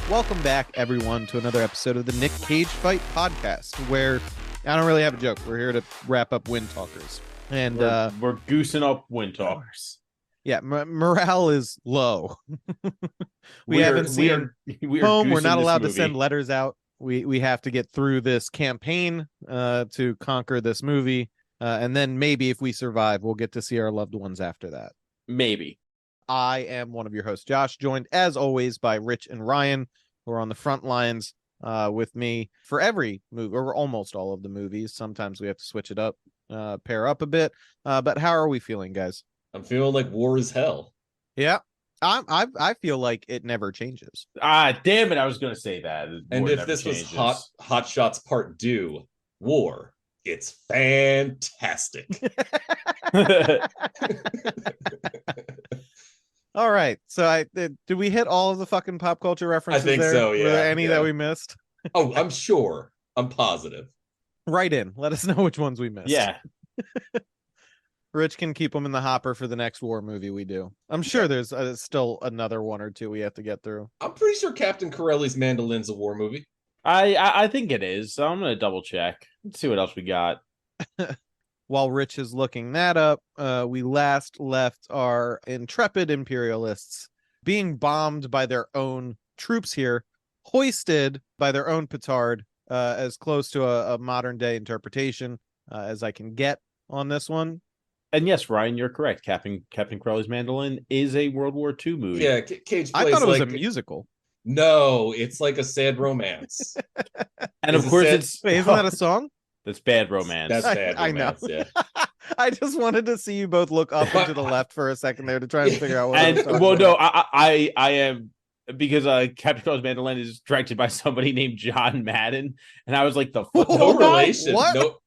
Welcome back, everyone, to another episode of the Nick Cage Fight Podcast, where I don't really have a joke. We're here to wrap up Windtalkers. And we're goosing up Windtalkers. Yeah, morale is low. we are haven't seen home. We're not allowed to send letters out. We have to get through this campaign to conquer this movie. And then maybe if we survive, we'll get to see our loved ones after that. Maybe. I am one of your hosts, Josh, joined as always by Rich and Ryan, who are on the front lines with me for every movie, or almost all of the movies. Sometimes we have to switch it up, pair up a bit. But how are we feeling, guys? I'm feeling like war is hell. Yeah, I feel like it never changes. Damn it! I was going to say that. And if this was Hot Shots Part 2, war, it's fantastic. All right, so did we hit all of the fucking pop culture references? I think there? so. Yeah. Were there any that we missed? Oh, I'm sure. I'm positive. Write in. Let us know which ones we missed. Yeah. Rich can keep them in the hopper for the next war movie we do. I'm sure there's still another one or two we have to get through. I'm pretty sure Captain Corelli's Mandolin's a war movie. I think it is. So I'm going to double check. Let's see what else we got. While Rich is looking that up, we last left our intrepid imperialists being bombed by their own troops here, hoisted by their own petard, as close to a modern day interpretation as I can get on this one. And yes, Ryan, you're correct. Captain Crowley's Mandolin is a World War II movie. Yeah, Cage plays I thought it was a musical. No, it's like a sad romance. And of course, isn't that a song? That's Bad Romance. That's Bad Romance, I know. Yeah. I just wanted to see you both look up and to the left for a second there to try and figure out what I am, because Captain Crowley's Mandolin is directed by somebody named John Madden, and I was like, no relation. What? Nope.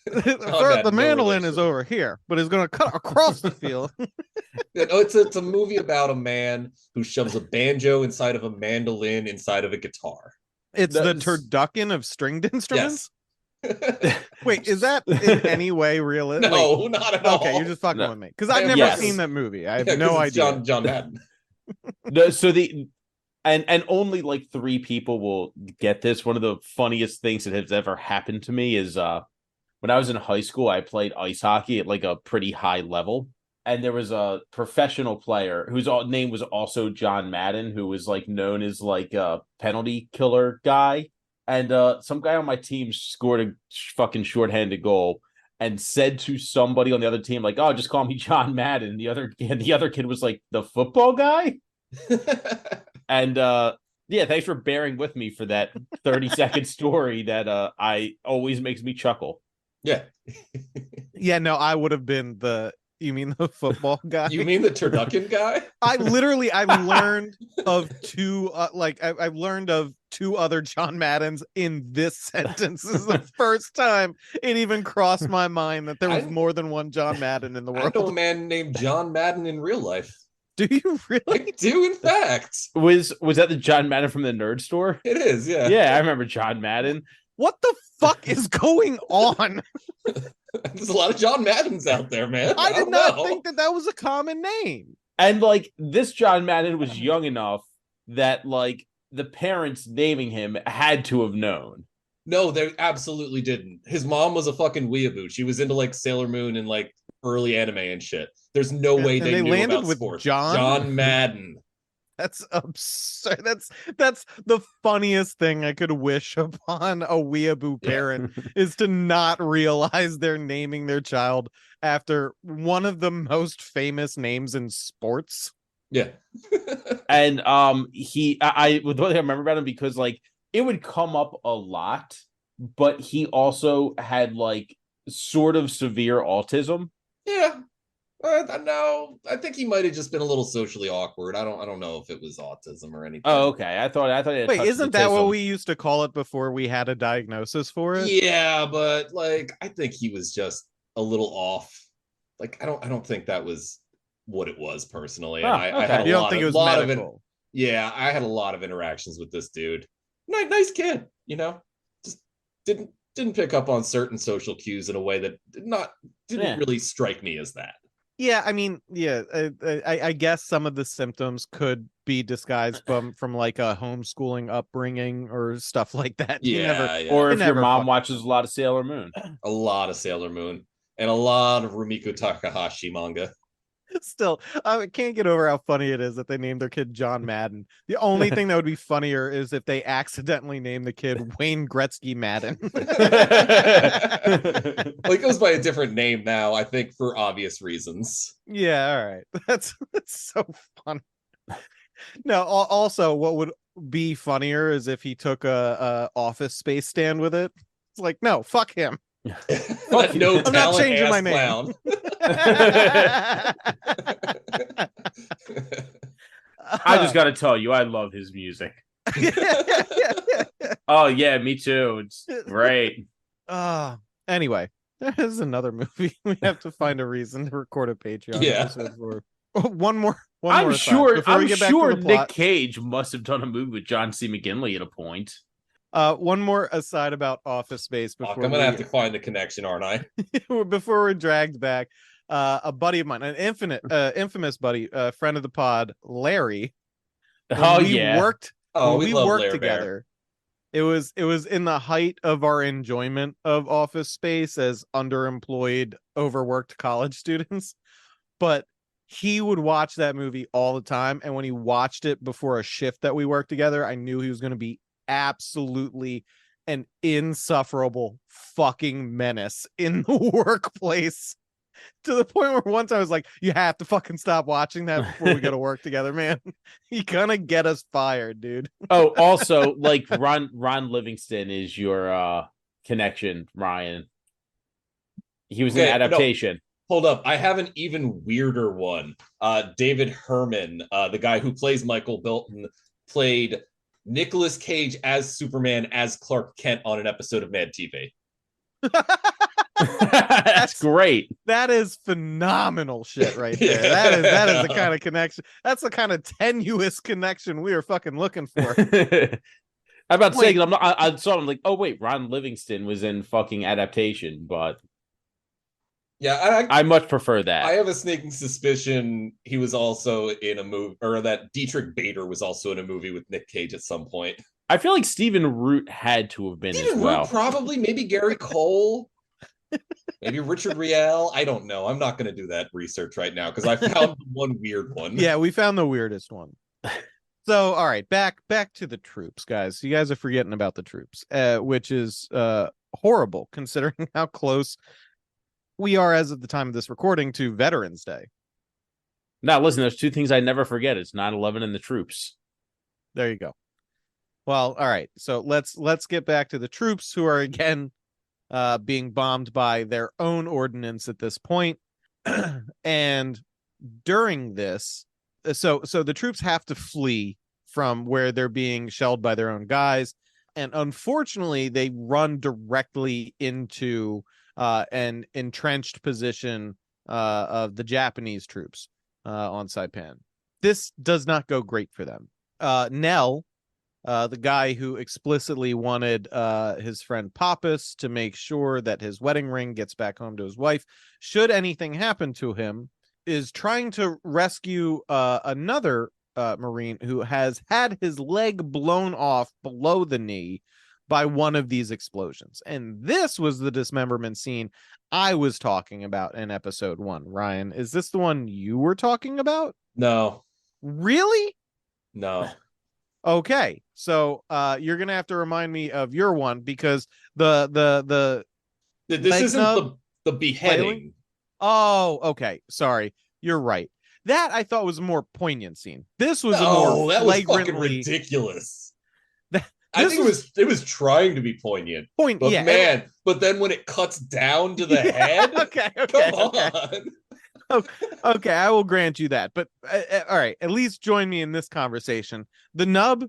The mandolin is over here, but it's going to cut across the field. It's a movie about a man who shoves a banjo inside of a mandolin inside of a guitar. It's the turducken of stringed instruments? Yes. Wait, is that in any way realistic? No, not at all. Okay, you're just fucking with me. Because I've never seen that movie. I have no idea. John Madden. So and only like 3 people will get this. One of the funniest things that has ever happened to me is when I was in high school, I played ice hockey at like a pretty high level. And there was a professional player whose name was also John Madden, who was like known as like a penalty killer guy. And some guy on my team scored a fucking shorthanded goal and said to somebody on the other team, like, "Oh, just call me John Madden." And the other kid was like, "The football guy?" And yeah, thanks for bearing with me for that 30-second story that I always makes me chuckle. Yeah. Yeah, no, I would have been you mean the football guy? You mean the turducken guy? I've learned of two, I've learned of 2 other John Maddens in this sentence. This is the first time it even crossed my mind that there was more than one John Madden in the world. I know a man named John Madden in real life. Do you really? I do, in fact. Was that the John Madden from the Nerd Store? It is, yeah. Yeah, I remember John Madden. What the fuck is going on? There's a lot of John Maddens out there, man. I did not think that was a common name. And like this John Madden was young enough that like the parents naming him had to have known. No, they absolutely didn't. His mom was a fucking weeaboo. She was into like Sailor Moon and like early anime and shit. There's no way they knew landed about with sports. John Madden. That's absurd. That's the funniest thing I could wish upon a weeaboo parent is to not realize they're naming their child after one of the most famous names in sports. Yeah. And I remember about him because like it would come up a lot, but he also had like sort of severe autism. Yeah. No, I think he might have just been a little socially awkward. I don't know if it was autism or anything. Oh, okay. I thought it Wait, isn't that what we used to call it before we had a diagnosis for it? Yeah, but like I think he was just a little off. Like I don't think that was what it was personally. And I had you don't think it was medical? Yeah, I had a lot of interactions with this dude. Nice kid, you know. Just didn't pick up on certain social cues in a way that didn't really strike me as that. Yeah, I mean, yeah, I guess some of the symptoms could be disguised from like a homeschooling upbringing or stuff like that. Yeah, Or yeah. You if your never mom fucking watches a lot of Sailor Moon. A lot of Sailor Moon and a lot of Rumiko Takahashi manga. still. I can't get over how funny it is that they named their kid John Madden. The only thing that would be funnier is if they accidentally named the kid Wayne Gretzky Madden. Well, he goes by a different name now, I think, for obvious reasons. Yeah, all right. That's so funny. No, also what would be funnier is if he took a Office Space stand with it. It's like, no, fuck him. That no I'm not talent changing ass my name. clown. I just got to tell you, I love his music. Oh, yeah, me too. It's great. Anyway, there's another movie. We have to find a reason to record a Patreon Yeah. episode for. One more I'm aside, before we I'm get back to sure the plot. Nick Cage must have done a movie with John C. McGinley at a point. One more aside about Office Space Fuck, before I'm gonna have to find the connection, aren't I? before we're dragged back. A buddy of mine, an infamous buddy, friend of the pod, Larry. Oh, we yeah. worked Oh, when we we love worked Lair together. It was in the height of our enjoyment of Office Space as underemployed, overworked college students. But he would watch that movie all the time, and when he watched it before a shift that we worked together, I knew he was going to be absolutely an insufferable fucking menace in the workplace. To the point where once I was like, you have to fucking stop watching that before we go to work together, man. You gonna get us fired, dude. Oh, also, like Ron Livingston is your connection, Ryan. He was in Okay, no, Adaptation. hold up. I have an even weirder one. David Herman, the guy who plays Michael Bolton, played Nicolas Cage as Superman as Clark Kent on an episode of Mad TV. That's great. That is phenomenal shit right there. Yeah. That is the kind of connection. That's the kind of tenuous connection we are fucking looking for. I'm about to Wait. say, I saw him like, oh wait, Ron Livingston was in fucking Adaptation, but Yeah, I much prefer that. I have a sneaking suspicion he was also in a movie, or that Dietrich Bader was also in a movie with Nick Cage at some point. I feel like Stephen Root had to have been Stephen as well. Root, probably, maybe Gary Cole, maybe Richard Riel. I don't know. I'm not going to do that research right now because I found one weird one. Yeah, we found the weirdest one. So, all right, back to the troops, guys. You guys are forgetting about the troops, which is horrible considering how close we are as of the time of this recording to Veterans Day. Now, listen, there's two things I never forget. It's 9/11 and the troops. There you go. Well, all right. So let's get back to the troops who are again being bombed by their own ordnance at this point. And during this, so the troops have to flee from where they're being shelled by their own guys. And unfortunately, they run directly into an entrenched position of the Japanese troops on Saipan. This does not go great for them. Nell, the guy who explicitly wanted his friend Pappas to make sure that his wedding ring gets back home to his wife, should anything happen to him, is trying to rescue another Marine who has had his leg blown off below the knee by one of these explosions. And this was the dismemberment scene I was talking about in episode 1. Ryan, is this the one you were talking about? No. Really? No. Okay, so you're gonna have to remind me of your one because the This isn't the beheading. flailing? Oh, okay. Sorry, you're right. That I thought was a more poignant scene. This was a more that was fucking flagrantly ridiculous. That- I this think it was trying to be poignant. point. But Yeah, man, but then when it cuts down to the head, okay, come okay. on. Okay, I will grant you that. But all right, at least join me in this conversation. The nub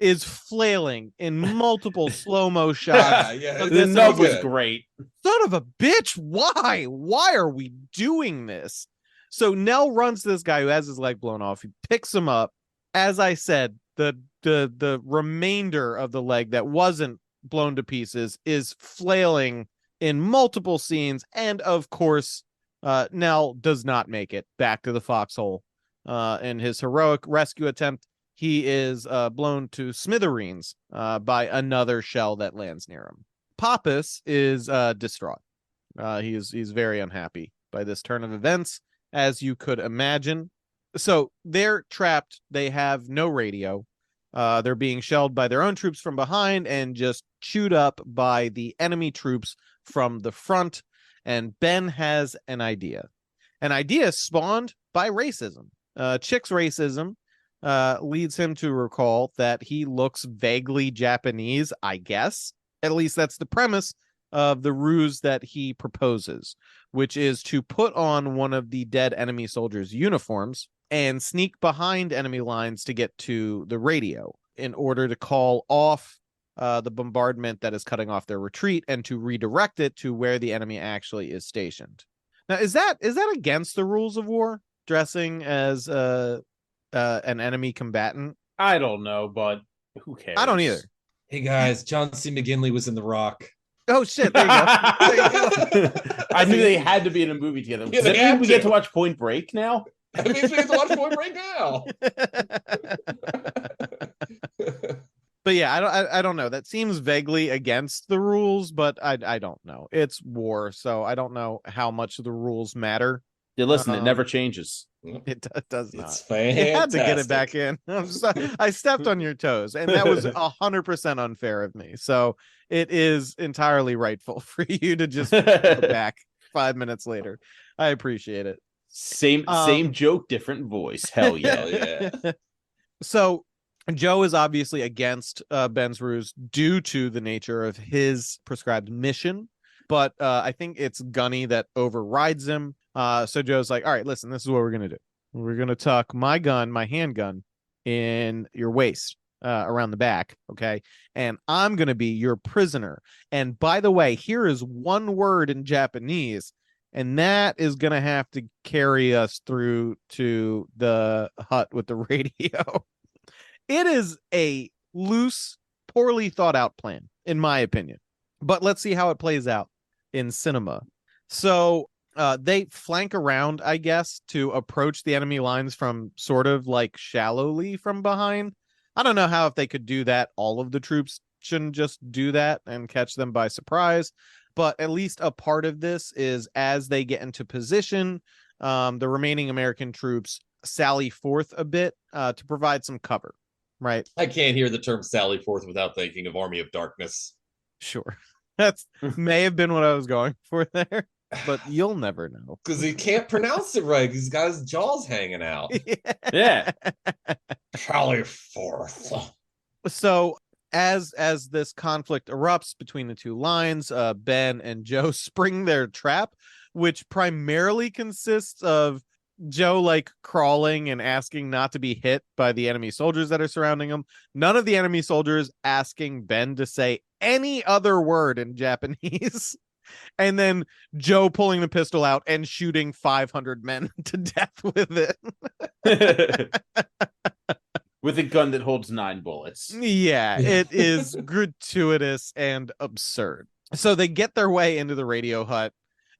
is flailing in multiple slow-mo shots. Yeah, The nub was good. great. Son of a bitch, why? Why are we doing this? So Nell runs to this guy who has his leg blown off. He picks him up. As I said, the remainder of the leg that wasn't blown to pieces is flailing in multiple scenes, and of course Nell does not make it back to the foxhole. In his heroic rescue attempt, he is blown to smithereens by another shell that lands near him. Pappas is distraught. He's very unhappy by this turn of events, as you could imagine. So they're trapped. They have no radio. They're being shelled by their own troops from behind and just chewed up by the enemy troops from the front. And Ben has an idea. An idea spawned by racism. Chick's racism leads him to recall that he looks vaguely Japanese, I guess. At least that's the premise of the ruse that he proposes, which is to put on one of the dead enemy soldiers' uniforms and sneak behind enemy lines to get to the radio in order to call off the bombardment that is cutting off their retreat and to redirect it to where the enemy actually is stationed. Now, is that against the rules of war, dressing as an enemy combatant? I don't know, but who cares? I don't either. Hey guys, John C. McGinley was in The Rock. Oh shit! There you go. There you go. I knew they had to be in a movie together. Yeah, Does that they mean have we to. get to watch Point Break now? That means we have to watch Point Break now. But yeah, I don't know. That seems vaguely against the rules, but I don't know. It's war, so I don't know how much the rules matter. Yeah, listen, it never changes. It does not. It's fantastic. You had to get it back in. I stepped on your toes, and that was 100% unfair of me. So it is entirely rightful for you to just go back 5 minutes later. I appreciate it. Same joke, different voice. Hell yeah. Hell yeah. So Joe is obviously against Ben's ruse due to the nature of his prescribed mission, but I think it's Gunny that overrides him. So Joe's like, all right, listen, this is what we're going to do. We're going to tuck my gun, my handgun, in your waist around the back, okay? And I'm going to be your prisoner. And by the way, here is one word in Japanese, and that is going to have to carry us through to the hut with the radio. It is a loose, poorly thought out plan, in my opinion. But let's see how it plays out in cinema. So they flank around, I guess, to approach the enemy lines from sort of like shallowly from behind. I don't know how if they could do that. All of the troops shouldn't just do that and catch them by surprise. But at least a part of this is as they get into position, the remaining American troops sally forth a bit to provide some cover. Right. I can't hear the term Sally Forth without thinking of Army of Darkness. Sure. That's may have been what I was going for there, but you'll never know. Because he can't pronounce it right. He's got his jaws hanging out. Yeah. Sally Forth. So as this conflict erupts between the two lines, Ben and Joe spring their trap, which primarily consists of Joe like crawling and asking not to be hit by the enemy soldiers that are surrounding him. None of the enemy soldiers asking Ben to say any other word in Japanese. And then Joe pulling the pistol out and shooting 500 men to death with it. With a gun that holds 9 bullets. Yeah, it is gratuitous and absurd. So they get their way into the radio hut,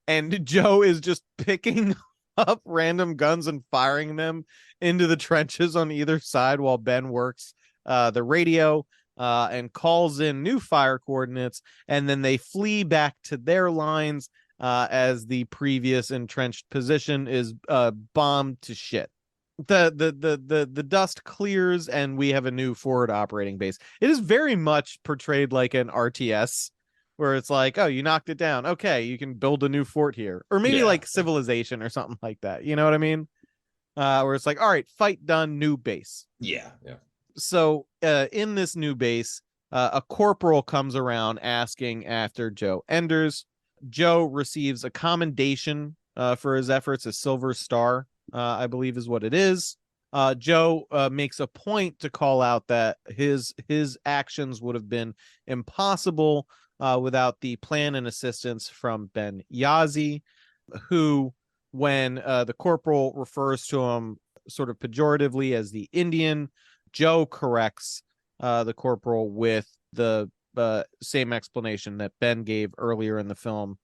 and Joe is just picking up random guns and firing them into the trenches on either side while Ben works the radio and calls in new fire coordinates, and then they flee back to their lines as the previous entrenched position is bombed to shit. The dust clears and we have a new forward operating base. It is very much portrayed like an RTS where it's like, oh, you knocked it down. Okay, you can build a new fort here. Or maybe like Civilization or something like that. You know what I mean? Where it's like, all right, fight done, new base. Yeah. So in this new base, a corporal comes around asking after Joe Enders. Joe receives a commendation for his efforts, a silver star, I believe is what it is. Joe makes a point to call out that his actions would have been impossible without the plan and assistance from Ben Yazi, who, when the corporal refers to him sort of pejoratively as the Indian, Joe corrects the corporal with the same explanation that Ben gave earlier in the film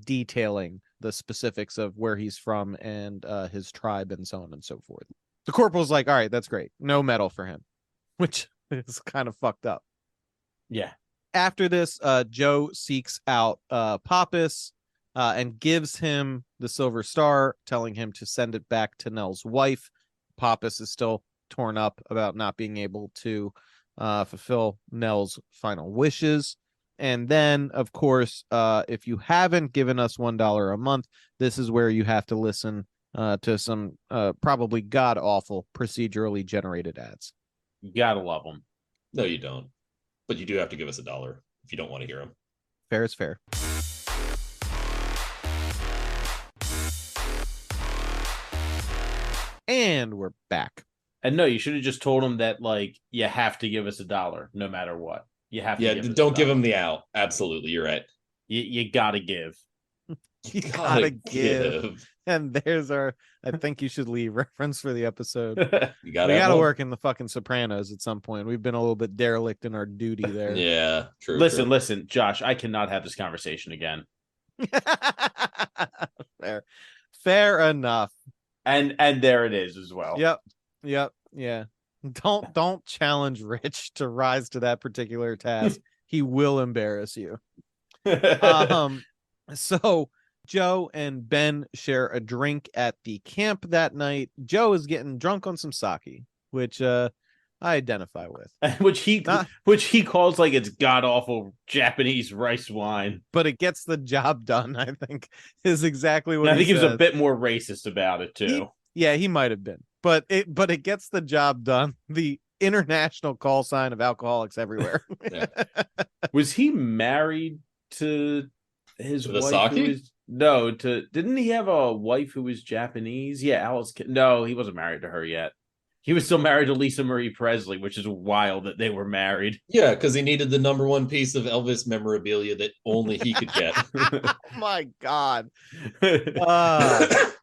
detailing the specifics of where he's from and his tribe and so on and so forth. The corporal's like, all right, that's great. No medal for him, which is kind of fucked up. Yeah. After this, Joe seeks out Pappas and gives him the Silver Star, telling him to send it back to Nell's wife. Pappas is still torn up about not being able to fulfill Nell's final wishes. And then, of course, if you haven't given us $1 a month, this is where you have to listen to some probably god-awful procedurally generated ads. You gotta love them. No, you don't. But you do have to give us $1 if you don't want to hear them. Fair is fair. And we're back. And no, you should have just told them that, like, you have to give us $1 no matter what. You have to. Yeah, give us don't give $1. them the out. Absolutely, you're right. You gotta give. You gotta give. And there's our I think you should leave reference for the episode. You gotta we gotta work in the fucking Sopranos at some point. We've been a little bit derelict in our duty there. Yeah, true. Listen, Josh, I cannot have this conversation again. Fair enough. And there it is as well. Yep. Yeah. Don't challenge Rich to rise to that particular task. He will embarrass you. So Joe and Ben share a drink at the camp that night. Joe is getting drunk on some sake, which I identify with. which he calls like it's god awful Japanese rice wine. But it gets the job done, I think, is exactly what I think he was says. a bit more racist about it too. He might have been. But it gets the job done. The international call sign of alcoholics everywhere. Was he married to his wife? Didn't he have a wife who was Japanese? Yeah, Alice. No, he wasn't married to her yet. He was still married to Lisa Marie Presley, which is wild that they were married. Yeah, because he needed the #1 piece of Elvis memorabilia that only he could get. Oh my God.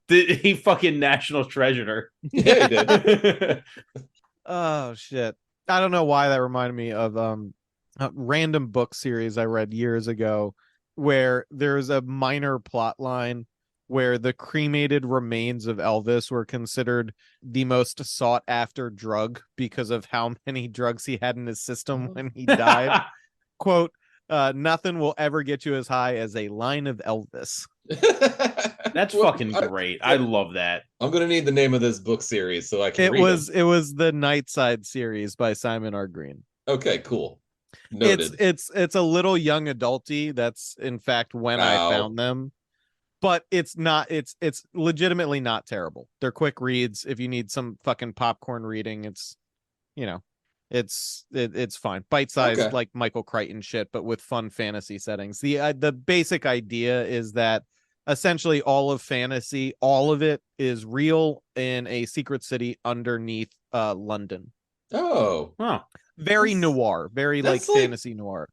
He fucking national treasured her. Yeah, he did. Oh shit. I don't know why that reminded me of a random book series I read years ago where there's a minor plot line where the cremated remains of Elvis were considered the most sought after drug because of how many drugs he had in his system when he died. Quote, nothing will ever get you as high as a line of Elvis. That's fucking great. I love that. I'm gonna need the name of this book series so I can It read was the Nightside series by Simon R. Green. Okay, cool. Noted. It's a little young adulty. That's in fact when I found them. But it's legitimately not terrible. They're quick reads. If you need some fucking popcorn reading, it's fine. Bite-sized, like Michael Crichton shit, but with fun fantasy settings. The basic idea is that essentially all of fantasy, all of it is real in a secret city underneath London. Oh. Very noir, very like fantasy noir.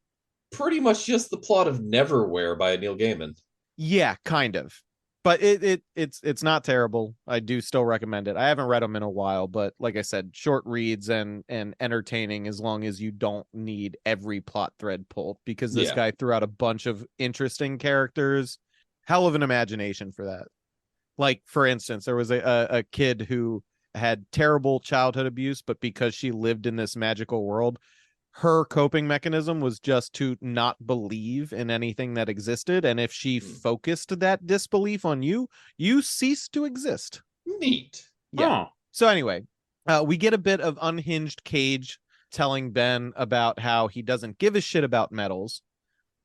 Pretty much just the plot of Neverwhere by Neil Gaiman. Yeah, kind of. But it's not terrible. I do still recommend it. I haven't read them in a while, but like I said, short reads and entertaining as long as you don't need every plot thread pulled, because this guy threw out a bunch of interesting characters. Hell of an imagination for that. Like, for instance, there was a kid who had terrible childhood abuse, but because she lived in this magical world, her coping mechanism was just to not believe in anything that existed. And if she focused that disbelief on you, you cease to exist. Neat. Yeah. Oh. So anyway, we get a bit of unhinged Cage telling Ben about how he doesn't give a shit about medals.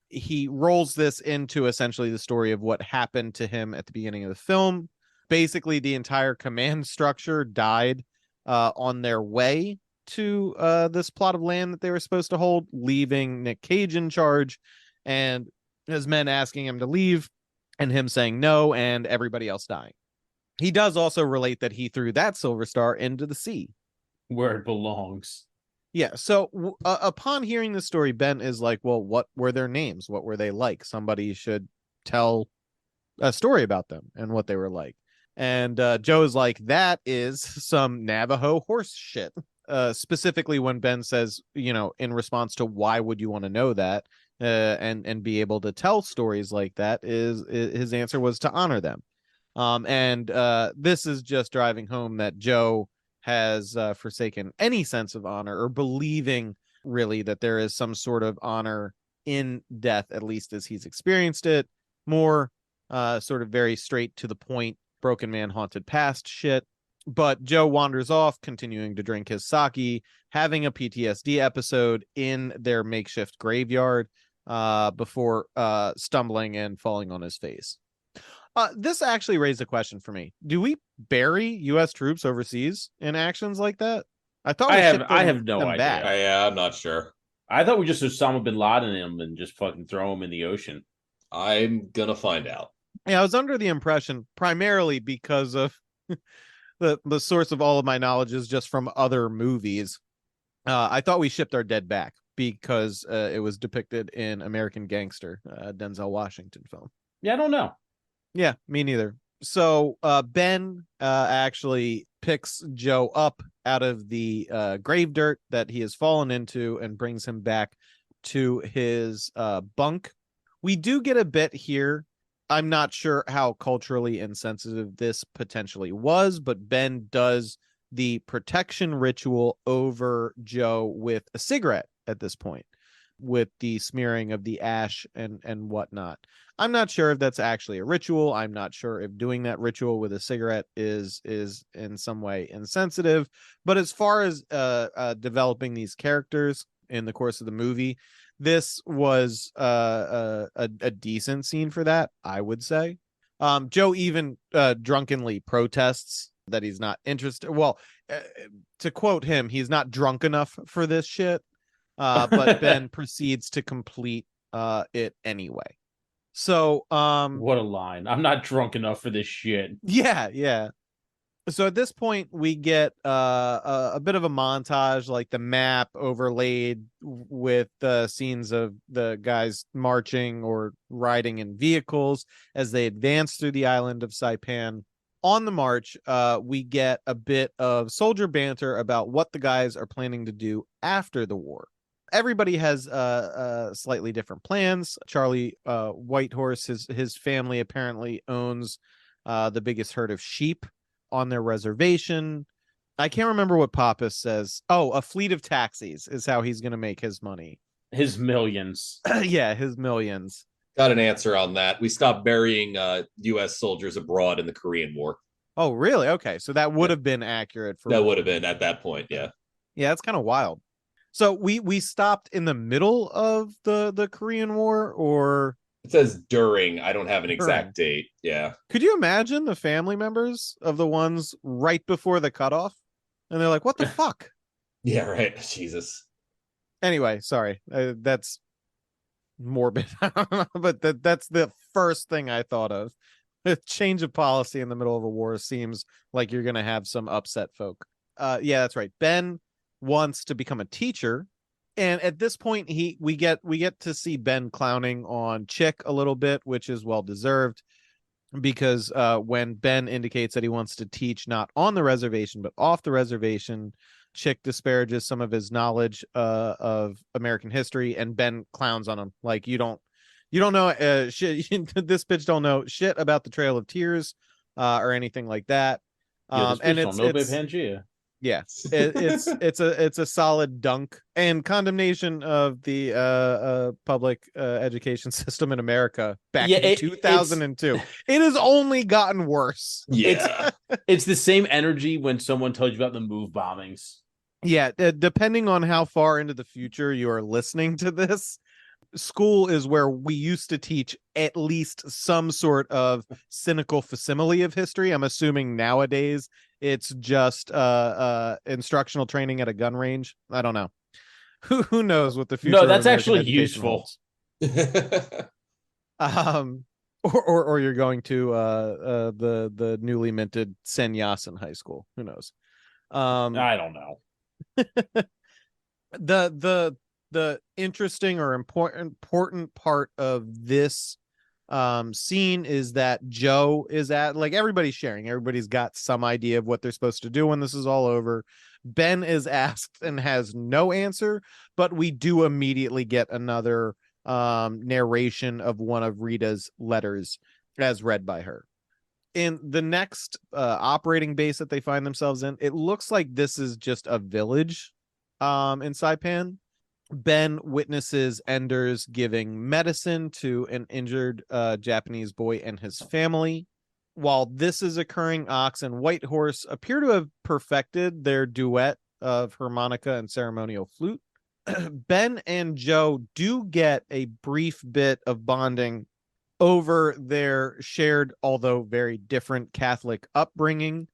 He rolls this into essentially the story of what happened to him at the beginning of the film. Basically, the entire command structure died on their way to this plot of land that they were supposed to hold, leaving Nick Cage in charge, and his men asking him to leave and him saying no, and everybody else dying. He does also relate that he threw that Silver Star into the sea where it belongs. Yeah, so upon hearing the story, Ben is like, well, what were their names? What were they like? Somebody should tell a story about them and what they were like. And Joe is like, that is some Navajo horse shit. Specifically when Ben says, in response to why would you want to know that? and be able to tell stories like that is his answer was to honor them. And this is just driving home that Joe has forsaken any sense of honor or believing really that there is some sort of honor in death, at least as he's experienced it. More sort of very straight to the point, broken man haunted past shit. But Joe wanders off, continuing to drink his sake, having a PTSD episode in their makeshift graveyard before stumbling and falling on his face. This actually raised a question for me. Do we bury U.S. troops overseas in actions like that? I thought we I have no them idea. back. Yeah, I'm not sure. I thought we just Osama bin Laden him and just fucking throw him in the ocean. I'm gonna find out. Yeah, I was under the impression, primarily because of the source of all of my knowledge is just from other movies. I thought we shipped our dead back because it was depicted in American Gangster, Denzel Washington film. Yeah, I don't know. Yeah, me neither. So Ben actually picks Joe up out of the grave dirt that he has fallen into and brings him back to his bunk. We do get a bit here. I'm not sure how culturally insensitive this potentially was, but Ben does the protection ritual over Joe with a cigarette at this point, with the smearing of the ash and whatnot. I'm not sure if that's actually a ritual. I'm not sure if doing that ritual with a cigarette is in some way insensitive. But as far as developing these characters in the course of the movie, this was a decent scene for that, I would say. Joe even drunkenly protests that he's not interested. Well, to quote him, he's not drunk enough for this shit. But Ben proceeds to complete it anyway. So what a line. I'm not drunk enough for this shit. Yeah. So at this point we get a bit of a montage, like the map overlaid with scenes of the guys marching or riding in vehicles as they advance through the island of Saipan. On the march, we get a bit of soldier banter about what the guys are planning to do after the war. Everybody has slightly different plans. Charlie Whitehorse, his family apparently owns the biggest herd of sheep on their reservation. I can't remember what Pappas says. Oh, a fleet of taxis is how he's going to make his money. His millions. Yeah, his millions. Got an answer on that. We stopped burying U.S. soldiers abroad in the Korean War. Oh, really? Okay, so that would have been accurate. That would have been at that point, yeah. Yeah, that's kind of wild. So we stopped in the middle of the Korean War, or it says during. I don't have an exact date. Yeah. Could you imagine the family members of the ones right before the cutoff? And they're like, what the fuck? Yeah, right. Jesus. Anyway, sorry. That's morbid. But that's the first thing I thought of. A change of policy in the middle of a war seems like you're going to have some upset folk. Yeah, that's right. Ben wants to become a teacher, and at this point we get to see Ben clowning on Chick a little bit, which is well deserved, because when Ben indicates that he wants to teach not on the reservation but off the reservation, Chick disparages some of his knowledge of American history, and Ben clowns on him like, you don't know shit. This bitch don't know shit about the Trail of Tears or anything like that. Yeah, And it's Pangea. Yeah, it's a solid dunk and condemnation of the public education system in America back in 2002. It has only gotten worse. Yeah, it's the same energy when someone tells you about the move bombings. Yeah, depending on how far into the future you are listening to this, school is where we used to teach at least some sort of cynical facsimile of history. I'm assuming nowadays it's just instructional training at a gun range. I don't know. Who knows what the future? No, that's actually useful. Or you're going to the newly minted Sanyasin High School. Who knows? I don't know. The interesting or important part of this scene is that Joe is at, like, everybody's sharing. Everybody's got some idea of what they're supposed to do when this is all over. Ben is asked and has no answer, but we do immediately get another narration of one of Rita's letters as read by her. In the next operating base that they find themselves in, it looks like this is just a village in Saipan. Ben witnesses Enders giving medicine to an injured Japanese boy and his family. While this is occurring, Ox and Whitehorse appear to have perfected their duet of harmonica and ceremonial flute. Ben and Joe do get a brief bit of bonding over their shared, although very different, Catholic upbringing.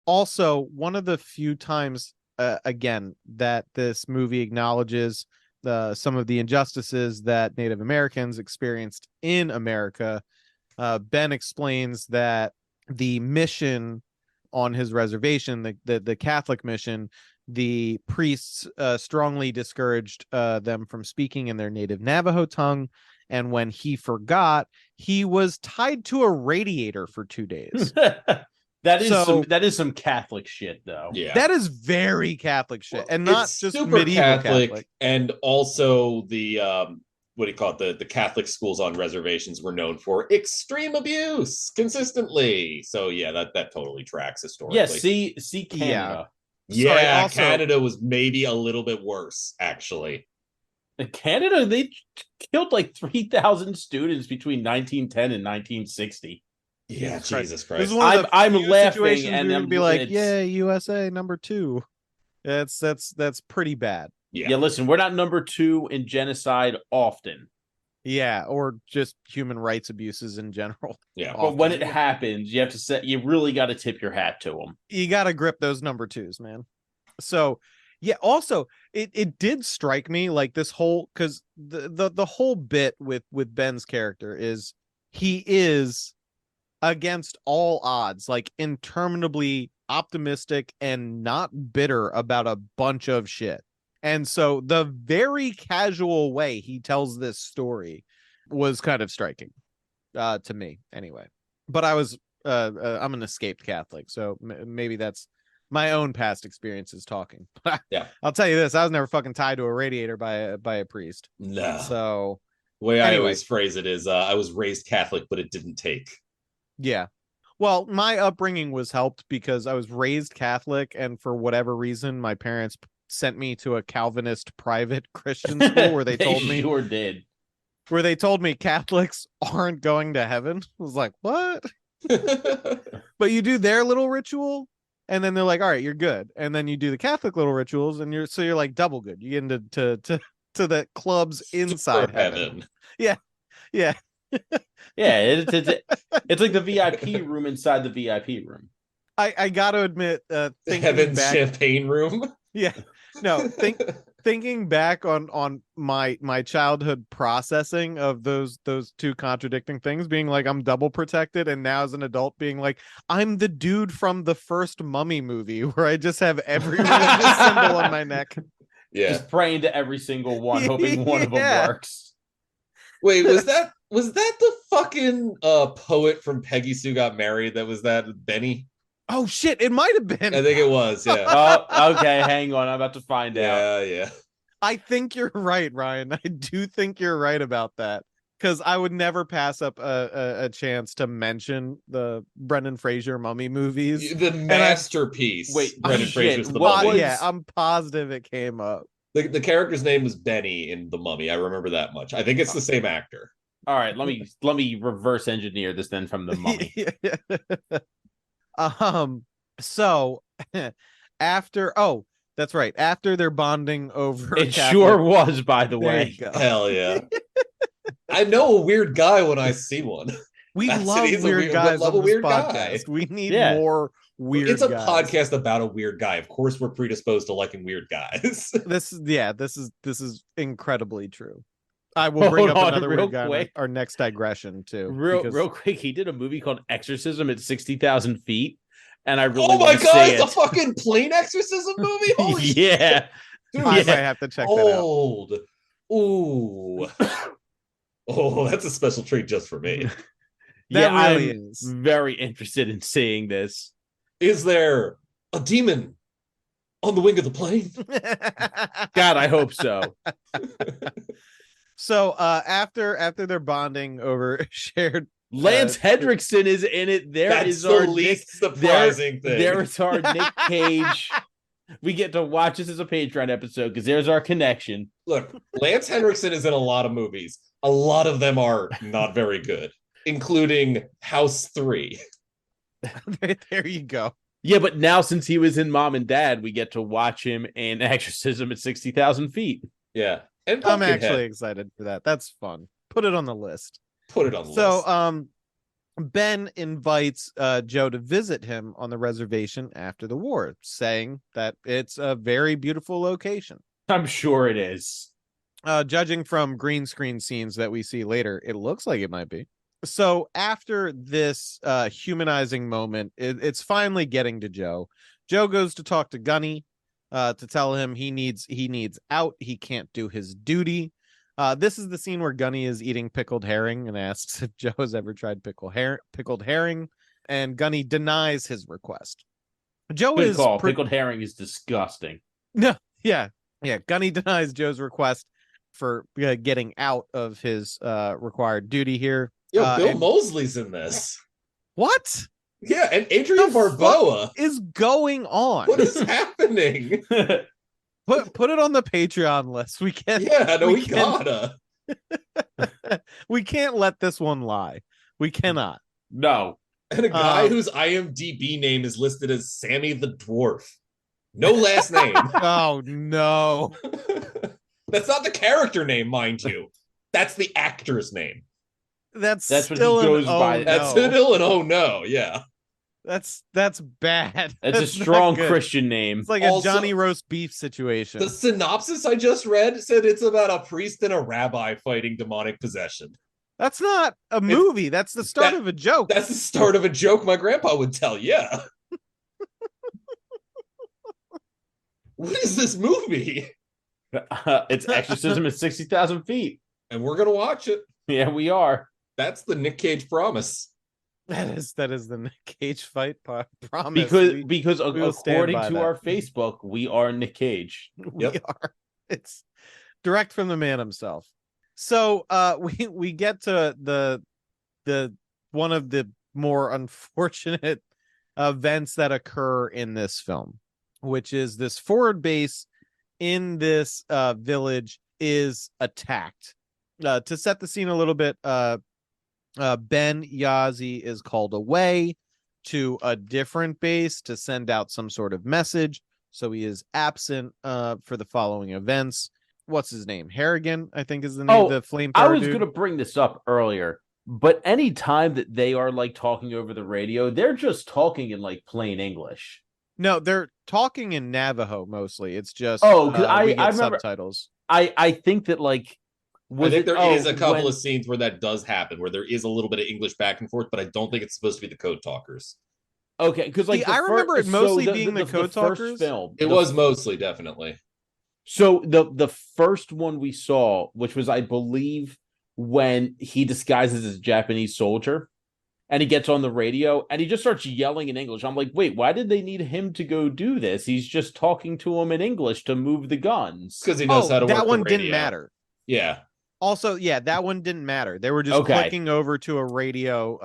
Also, one of the few times, again, that this movie acknowledges some of the injustices that Native Americans experienced in America. Ben explains that the mission on his reservation, the Catholic mission, the priests strongly discouraged them from speaking in their native Navajo tongue. And when he forgot, he was tied to a radiator for 2 days. That is some Catholic shit, though. Yeah, that is very Catholic shit, and not it's just super medieval Catholic. And also the what do you call it? The Catholic schools on reservations were known for extreme abuse consistently. So yeah, that totally tracks historically. Yeah, see Canada. Yeah, Sorry, also, Canada was maybe a little bit worse, actually. In Canada, they killed like 3,000 students between 1910 and 1960. Yeah, Jesus This is Christ. one of the I'm few laughing, situations and you're gonna then be like, yeah, USA #2. That's pretty bad. Yeah, listen, we're not #2 in genocide often. Yeah, or just human rights abuses in general. Yeah, but when it happens, you have to you really got to tip your hat to them. You got to grip those #2s, man. So yeah, also it did strike me like this whole, because the whole bit with Ben's character is he is against all odds, like interminably optimistic and not bitter about a bunch of shit. And so the very casual way he tells this story was kind of striking to me anyway. But I'm an escaped Catholic, so maybe that's my own past experiences talking. Yeah, I'll tell you this, I was never fucking tied to a radiator by a priest. No. So the way I anyway. always phrase it is I was raised Catholic, but it didn't take. Yeah. Well, my upbringing was helped because I was raised Catholic, and for whatever reason, my parents sent me to a Calvinist private Christian school where they told me sure did. Where they told me Catholics aren't going to heaven. I was like, what? But you do their little ritual, and then they're like, all right, you're good. And then you do the Catholic little rituals, and you're like double good. You get into to the clubs inside heaven. Yeah. Yeah. Yeah, it's like the VIP room inside the VIP room. I gotta admit, Heaven's champagne room. Yeah, no, thinking back on my childhood processing of those two contradicting things, being like I'm double protected, and now as an adult being like I'm the dude from the first Mummy movie where I just have every religious symbol on my neck. Yeah, just praying to every single one, hoping one of them works. Wait, was that the fucking poet from Peggy Sue Got Married? That was that Benny? Oh shit, it might have been. I think it was, yeah. Oh, okay, hang on. I'm about to find out. Yeah. I think you're right, Ryan. I do think you're right about that. Because I would never pass up a chance to mention the Brendan Fraser Mummy movies. The masterpiece. Wait, Brendan Fraser's The Mummy. Yeah, I'm positive it came up. The character's name was Benny in The Mummy. I remember that much. I think it's the same actor. All right, let me reverse engineer this then from The Mummy. So after that's right, after they're bonding over it Catholic, sure was, by the there way. Hell yeah. I know a weird guy when I see one. We love weird guys on this podcast. We need more weird It's a guys. podcast about a weird guy. Of course we're predisposed to liking weird guys. This is incredibly true. I will bring up another weird guy in our next digression too. Real quick, he did a movie called Exorcism at 60,000 feet, and I really oh my god, it's a fucking plane exorcism movie. Holy yeah, dude, I might have to check that out. Ooh, oh, that's a special treat just for me. That really is. Very interested in seeing this. Is there a demon on the wing of the plane? God, I hope so. So after they're bonding over shared Lance Hendrickson is in it. That's the least surprising thing. There's our Nick Cage. We get to watch this as a Patreon episode because there's our connection. Look, Lance Henriksen is in a lot of movies. A lot of them are not very good, including House 3. There you go. Yeah, but now since he was in Mom and Dad, we get to watch him in Exorcism at 60,000 feet. Yeah. And I'm actually excited for that. That's fun. Put it on the list. Put it on the list. So Ben invites Joe to visit him on the reservation after the war, saying that it's a very beautiful location. I'm sure it is. Judging from green screen scenes that we see later, it looks like it might be. So after this humanizing moment, it's finally getting to Joe. Joe goes to talk to Gunny to tell him he needs out. He can't do his duty. This is the scene where Gunny is eating pickled herring and asks if Joe has ever tried pickled herring, and Gunny denies his request. Joe Good is call. Pickled herring is disgusting. No, yeah. Gunny denies Joe's request for getting out of his required duty here. Yo, Bill Moseley's in this. What? Yeah, and Adrian Barboa is going on. What is happening? Put it on the Patreon list. We can't. Yeah, no, we gotta. We can't let this one lie. We cannot. No. And a guy whose IMDb name is listed as Sammy the Dwarf. No last name. Oh no. That's not the character name, mind you. That's the actor's name. That's still what he goes by. That's still an oh no, yeah. That's bad. That's a strong Christian name. It's like a Johnny roast beef situation. The synopsis I just read said it's about a priest and a rabbi fighting demonic possession. That's not a movie. That's the start of a joke. That's the start of a joke my grandpa would tell. Yeah. What is this movie? It's Exorcism at 60,000 feet. And we're going to watch it. Yeah, we are. That's the Nick Cage promise. That is the Nick Cage fight promise. Because according to our Facebook, we are Nick Cage. We are. It's direct from the man himself. So we get to the one of the more unfortunate events that occur in this film, which is this forward base in this village is attacked. To set the scene a little bit, Ben Yazzie is called away to a different base to send out some sort of message. So he is absent for the following events. What's his name? Harrigan, I think is the name. The flamethrower. I was going to bring this up earlier, but any time that they are like talking over the radio, they're just talking in like plain English. No, they're talking in Navajo mostly. It's just because I remember subtitles. I think that like. I think there is a couple of scenes where that does happen, where there is a little bit of English back and forth, but I don't think it's supposed to be the Code Talkers. Okay, because like I remember it mostly being the Code Talkers. It was mostly, definitely. So the first one we saw, which was, I believe, when he disguises as a Japanese soldier, and he gets on the radio, and he just starts yelling in English. I'm like, wait, why did they need him to go do this? He's just talking to him in English to move the guns. Because he knows how to work that one the radio. Didn't matter. Yeah. Also, yeah, that one didn't matter. They were just clicking over to a radio.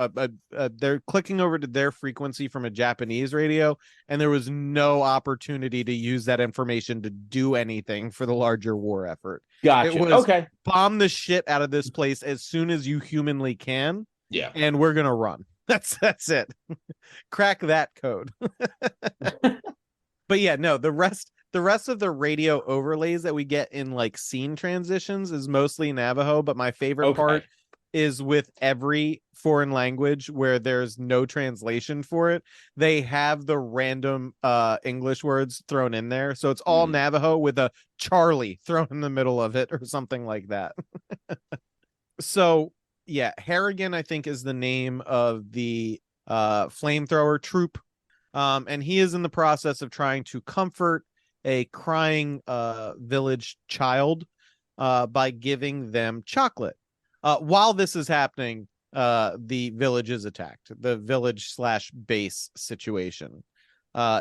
They're clicking over to their frequency from a Japanese radio, and there was no opportunity to use that information to do anything for the larger war effort. Gotcha. It was bomb the shit out of this place as soon as you humanly can. Yeah. And we're gonna run. That's it. Crack that code. But yeah, no, the rest of the radio overlays that we get in like scene transitions is mostly Navajo, but my favorite part is with every foreign language where there's no translation for it. They have the random English words thrown in there. So it's all Navajo with a Charlie thrown in the middle of it or something like that. So yeah, Harrigan, I think, is the name of the flamethrower troop. And he is in the process of trying to comfort a crying village child by giving them chocolate. While this is happening, the village is attacked. The village/base situation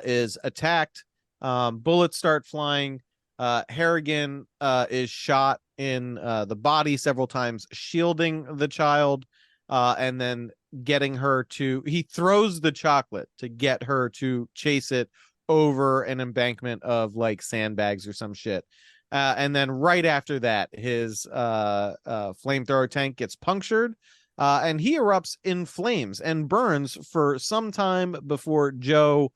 is attacked. Bullets start flying. Harrigan is shot in the body several times, shielding the child, and then he throws the chocolate to get her to chase it over an embankment of like sandbags or some shit. And then right after that, his flamethrower tank gets punctured, and he erupts in flames and burns for some time before Joe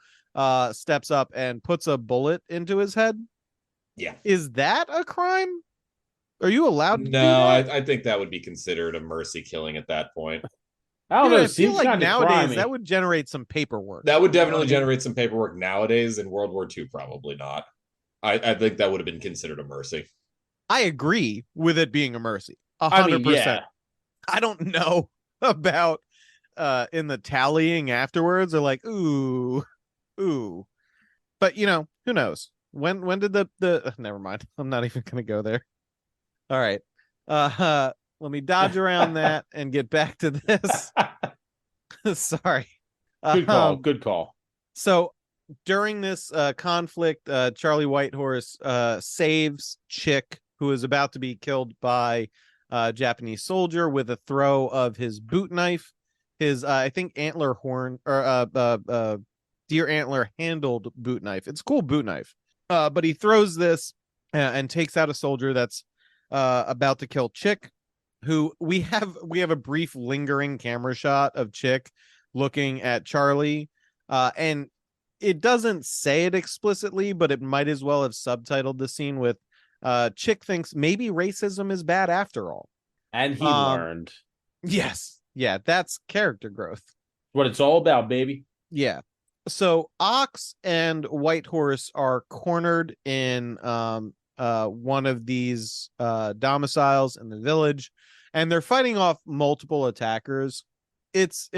steps up and puts a bullet into his head. Yeah. Is that a crime? Are you allowed to do No, that? I think that would be considered a mercy killing at that point. I don't know. I feel Seems like kind of nowadays crimey. that would generate some paperwork. That would You know what definitely I mean? generate some paperwork nowadays. In World War II, probably not. I think that would have been considered a mercy. I agree with it being a mercy. I mean, 100%. yeah. I don't know about in the tallying afterwards or like, ooh. But who knows? When did the never mind. I'm not even gonna go there. All right. Let me dodge around that and get back to this. Sorry. Good call. Um, Good call. So during this conflict, Charlie Whitehorse saves Chick, who is about to be killed by a Japanese soldier with a throw of his boot knife, his I think antler horn or deer antler handled boot knife. It's a cool boot knife, but he throws this and takes out a soldier that's about to kill Chick, who we have a brief lingering camera shot of Chick looking at Charlie, and it doesn't say it explicitly, but it might as well have subtitled the scene with Chick thinks maybe racism is bad after all. And he learned. Yes. Yeah, that's character growth. What it's all about, baby. Yeah. So Ox and Whitehorse are cornered in one of these domiciles in the village, and they're fighting off multiple attackers. It's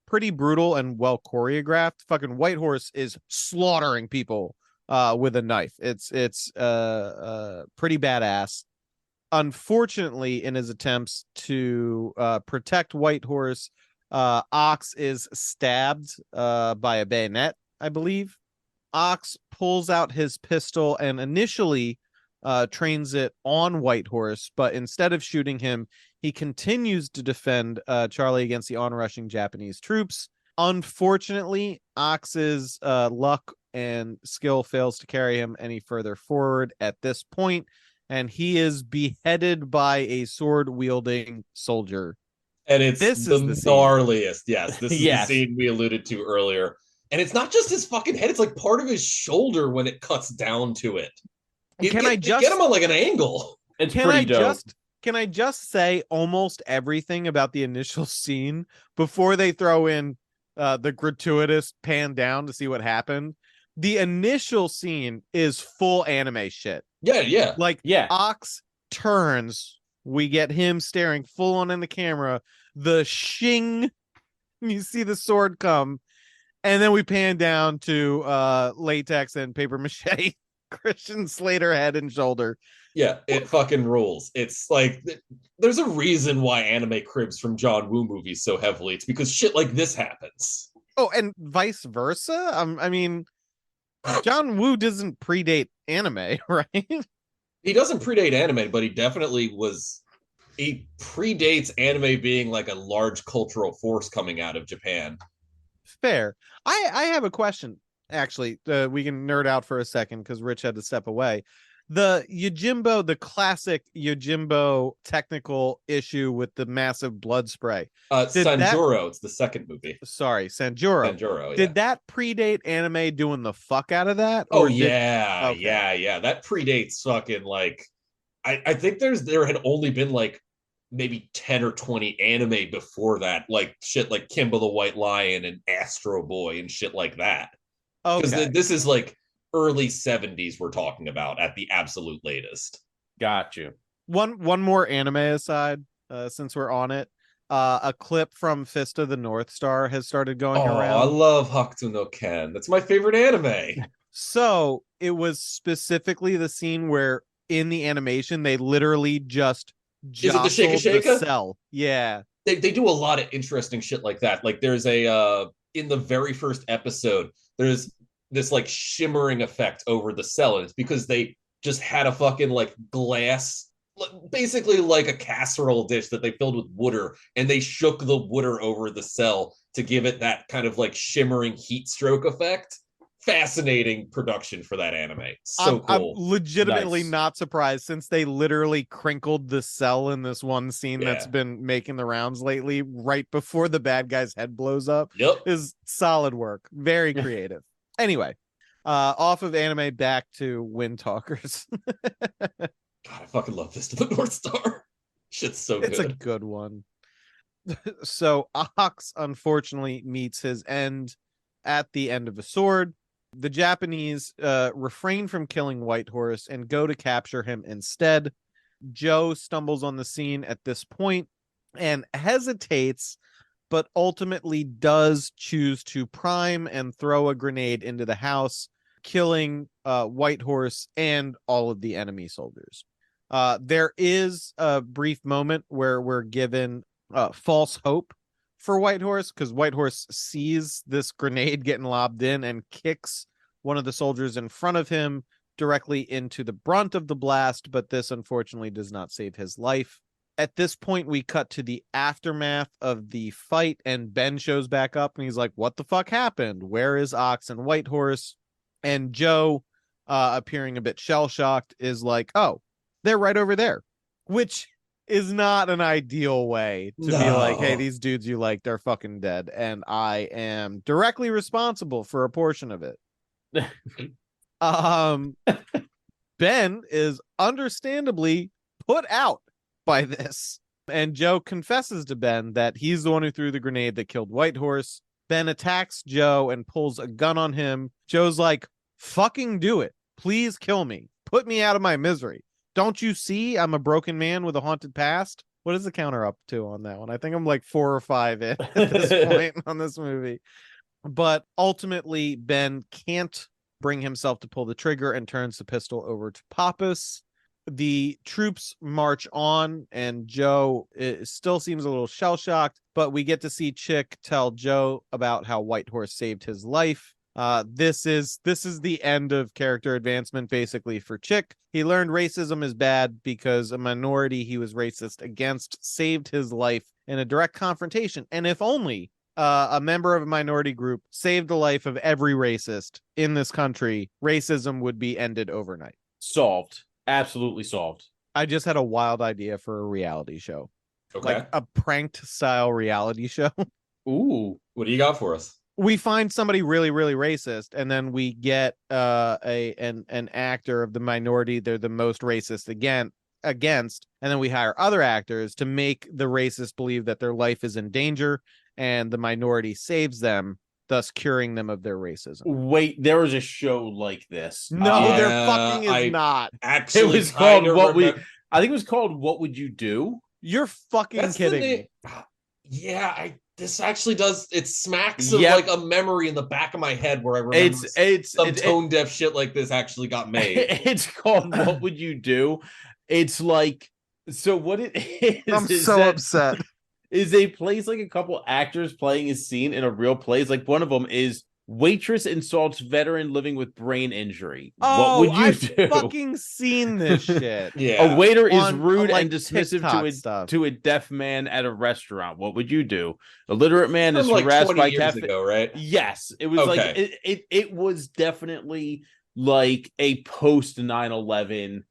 pretty brutal and well choreographed. Fucking Whitehorse is slaughtering people with a knife. It's pretty badass. Unfortunately, in his attempts to protect Whitehorse, Ox is stabbed by a bayonet, I believe. Ox pulls out his pistol and initially trains it on Whitehorse, but instead of shooting him, he continues to defend Charlie against the onrushing Japanese troops. Unfortunately, Ox's luck and skill fails to carry him any further forward at this point, and he is beheaded by a sword-wielding soldier. And it's This the is the scene. gnarliest. Yes, this is Yes. the scene we alluded to earlier. And it's not just his fucking head, it's like part of his shoulder when it cuts down to it. Can I get him on like an angle? It's pretty dope. Can I just say almost everything about the initial scene before they throw in the gratuitous pan down to see what happened? The initial scene is full anime shit. Yeah. Like, Yeah. Ox turns, we get him staring full on in the camera, the shing, you see the sword come, and then we pan down to latex and paper mache Christian Slater head and shoulder. Yeah, it fucking rules. It's like there's a reason why anime cribs from John Woo movies so heavily. It's because shit like this happens. Oh, and vice versa. I mean, John Woo doesn't predate anime, right? He doesn't predate anime, but he definitely was. He predates anime being like a large cultural force coming out of Japan. Fair. I have a question. Actually, we can nerd out for a second because Rich had to step away. The Yojimbo, the classic Yojimbo technical issue with the massive blood spray. Sanjuro, it's the second movie. Sorry, Sanjuro. Sanjuro, yeah. Did that predate anime doing the fuck out of that? Oh, Okay. yeah. That predates fucking like I think there had only been like maybe 10 or 20 anime before that, like shit like Kimba the White Lion and Astro Boy and shit like that. Because this is like early 70s we're talking about at the absolute latest. Got you. One more anime aside, since we're on it. A clip from Fist of the North Star has started going around. I love Hakuto no Ken. That's my favorite anime. So it was specifically the scene where in the animation they literally just jostled Is it the Shaka Shaka? cell. Yeah. They do a lot of interesting shit like that. Like there's a in the very first episode, there's this like shimmering effect over the cell, and it's because they just had a fucking like glass, basically like a casserole dish that they filled with water, and they shook the water over the cell to give it that kind of like shimmering heat stroke effect. Fascinating production for that anime. So I'm cool. legitimately Nice. not surprised, since they literally crinkled the cell in this one scene that's Yeah. been making the rounds lately, right before the bad guy's head blows up. Yep. Is solid work. Very creative. Anyway, off of anime, back to Windtalkers. God, I fucking love this to the North Star. Shit's so It's a good. good one. So Ox unfortunately meets his end at the end of a sword. The Japanese refrain from killing Whitehorse and go to capture him instead. Joe stumbles on the scene at this point and hesitates, but ultimately does choose to prime and throw a grenade into the house, killing Whitehorse and all of the enemy soldiers. There is a brief moment where we're given false hope for Whitehorse, because Whitehorse sees this grenade getting lobbed in and kicks one of the soldiers in front of him directly into the brunt of the blast, but this unfortunately does not save his life. At this point, we cut to the aftermath of the fight, and Ben shows back up and he's like, "What the fuck happened? Where is Ox and Whitehorse?" And Joe, appearing a bit shell-shocked, is like, "Oh, they're right over there," which is not an ideal way to be like, "Hey, No. these dudes you liked are fucking dead, and I am directly responsible for a portion of it." Ben is understandably put out by this, and Joe confesses to Ben that he's the one who threw the grenade that killed Whitehorse. Ben attacks Joe and pulls a gun on him. Joe's like, "Fucking do it. Please kill me. Put me out of my misery. Don't you see I'm a broken man with a haunted past?" What is the counter up to on that one? I think I'm like 4 or 5 in at this point on this movie. But ultimately, Ben can't bring himself to pull the trigger and turns the pistol over to Pappas. The troops march on, and Joe still seems a little shell-shocked, but we get to see Chick tell Joe about how Whitehorse saved his life. This is the end of character advancement, basically, for Chick. He learned racism is bad because a minority he was racist against saved his life in a direct confrontation. And if only a member of a minority group saved the life of every racist in this country, racism would be ended overnight. Solved. Absolutely solved. I just had a wild idea for a reality show. Okay. Like a pranked style reality show. Ooh. What do you got for us? We find somebody really, really racist, and then we get an actor of the minority they're the most racist against, and then we hire other actors to make the racist believe that their life is in danger, and the minority saves them, thus curing them of their racism. Wait, there was a show like this. No, there Yeah, fucking is not. It Actually, was called remember. I think it was called What Would You Do? You're fucking That's kidding me. Yeah, this actually does. It smacks of Yep. like a memory in the back of my head where I remember It's some tone deaf shit like this actually got made. It's called What Would You Do? It's like, so what it is I'm is so that upset. is they place like a couple actors playing a scene in a real place. Like one of them is waitress insults veteran living with brain injury. What would you I've do? fucking seen this shit. Yeah. A waiter is On, rude like, and dismissive TikTok stuff. to a deaf man at a restaurant. What would you do? A literate man From is like harassed 20 by years cafe. ago, right? Yes, it was like Okay. it was definitely like a post 9/11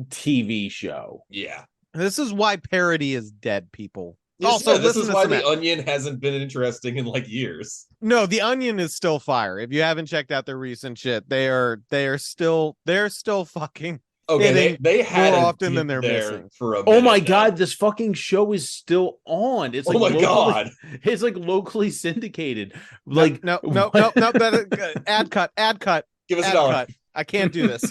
TV show. Yeah. This is why parody is dead, people. Yes, Also, yeah, this listen is to why some The Onion hasn't been interesting in like years. No, The Onion is still fire. If you haven't checked out their recent shit, they're still fucking Okay, hitting they had more a often than dip they're there missing. for a Oh minute my now. god, this fucking show is still on. It's like Oh my locally, god. it's like locally syndicated. No, Like no. what- That, ad cut. Give us Ad a dollar. cut. I can't do this.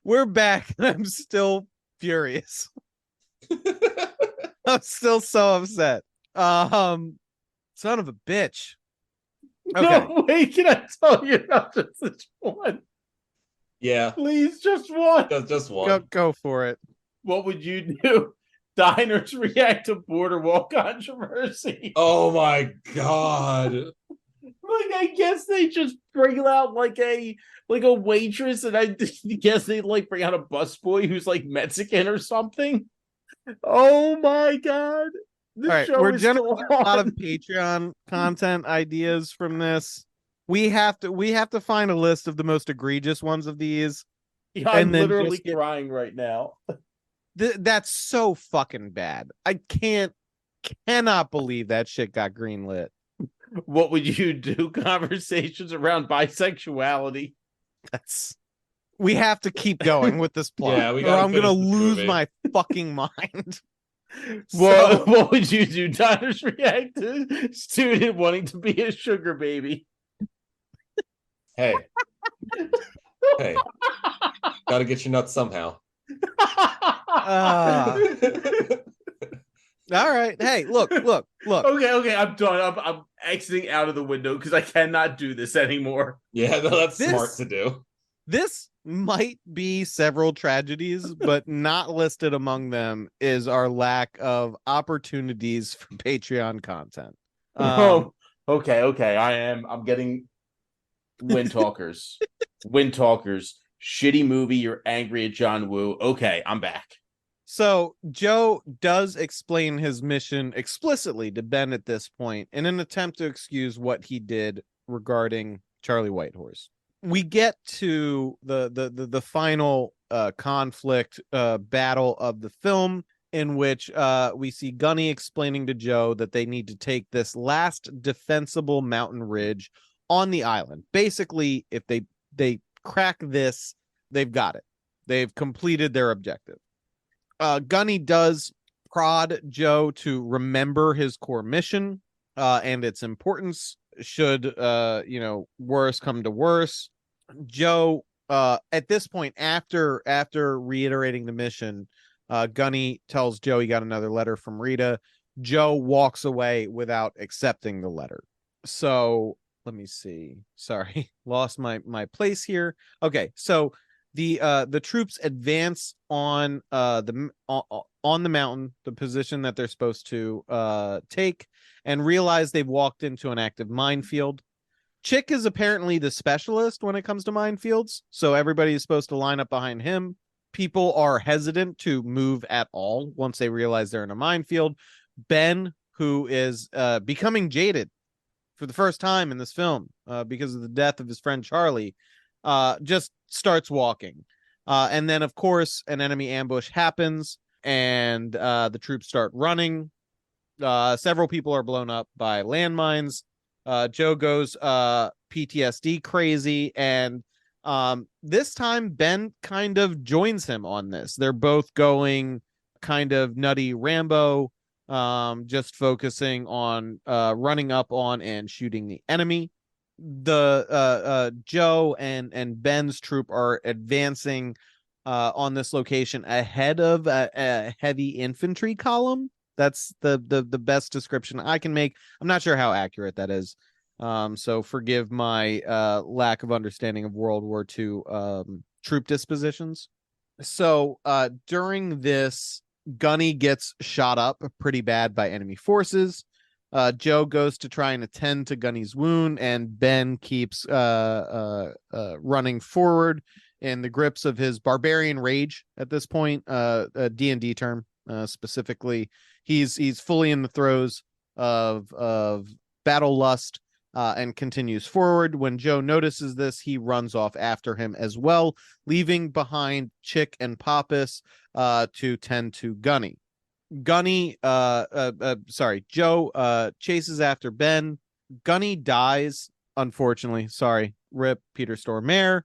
we're back, and I'm still furious. I'm still so upset. Son of a bitch. Okay. No, wait, can I tell you about just this one? Yeah, Please, just one. just one. Go for it. What would you do Diners react to border wall controversy. Oh my god. Like, I guess they just bring out like a waitress, and I guess they like bring out a busboy who's like Mexican or something. Oh my god. The All right, show we're is still generating a lot of on. Patreon content ideas from this. We have to find a list of the most egregious ones of these. Yeah, and I'm then literally just crying right now. That's so fucking bad. I cannot believe that shit got greenlit. What would you do? Conversations around bisexuality. We have to keep going with this plot. Yeah, we or gotta I'm gonna finish this lose movie. my fucking mind. What would you do? Diners react to student wanting to be a sugar baby. Hey. Hey. Gotta get your nuts somehow. All right. Hey, look. Okay, I'm done. I'm exiting out of the window because I cannot do this anymore. Yeah, no, that's smart to do. This might be several tragedies, but not listed among them is our lack of opportunities for Patreon content. Okay. I'm getting Windtalkers. Windtalkers. Shitty movie. You're angry at John Woo. Okay, I'm back. So Joe does explain his mission explicitly to Ben at this point in an attempt to excuse what he did regarding Charlie Whitehorse. We get to the final conflict battle of the film, in which we see Gunny explaining to Joe that they need to take this last defensible mountain ridge on the island. Basically, if they crack this, they've got it. They've completed their objective. Gunny does prod Joe to remember his core mission and its importance should worse come to worse. Joe at this point, after reiterating the mission, Gunny tells Joe he got another letter from Rita. Joe walks away without accepting the letter. So let me see. Sorry, lost my place here. Okay, so the troops advance on the mountain, the position that they're supposed to take, and realize they've walked into an active minefield. Chick is apparently the specialist when it comes to minefields, so everybody is supposed to line up behind him. People are hesitant to move at all once they realize they're in a minefield. Ben, who is becoming jaded for the first time in this film because of the death of his friend Charlie, just starts walking. And then, of course, an enemy ambush happens, and the troops start running. Several people are blown up by landmines. Joe goes PTSD crazy, and this time Ben kind of joins him on this. They're both going kind of nutty Rambo, just focusing on running up on and shooting the enemy. The Joe and Ben's troop are advancing on this location ahead of a heavy infantry column. That's the best description I can make. I'm not sure how accurate that is. So forgive my lack of understanding of World War II troop dispositions. So during this, Gunny gets shot up pretty bad by enemy forces. Joe goes to try and attend to Gunny's wound, and Ben keeps running forward in the grips of his barbarian rage at this point, a D&D term specifically. He's fully in the throes of battle lust and continues forward. When Joe notices this, he runs off after him as well, leaving behind Chick and Pappas to tend to Gunny. Joe chases after Ben. Gunny dies, unfortunately. Sorry, rip Peter Stormare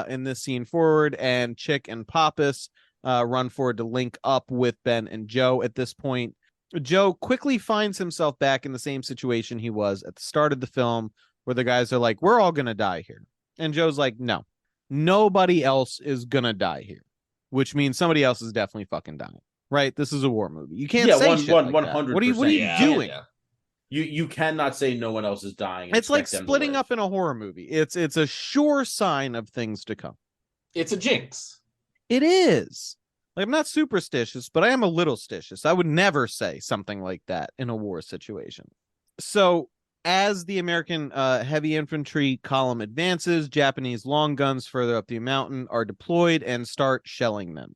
in this scene forward, and Chick and Pappas run forward to link up with Ben and Joe. At this point, Joe quickly finds himself back in the same situation he was at the start of the film, where the guys are like, we're all gonna die here. And Joe's like, no, nobody else is gonna die here, which means somebody else is definitely fucking dying. Right? This is a war movie. You can't say shit like that. What are you doing? Yeah. You cannot say no one else is dying. It's like splitting up in a horror movie. It's a sure sign of things to come. It's a jinx. It is. Like, I'm not superstitious, but I am a little stitious. I would never say something like that in a war situation. So, as the American heavy infantry column advances, Japanese long guns further up the mountain are deployed and start shelling them.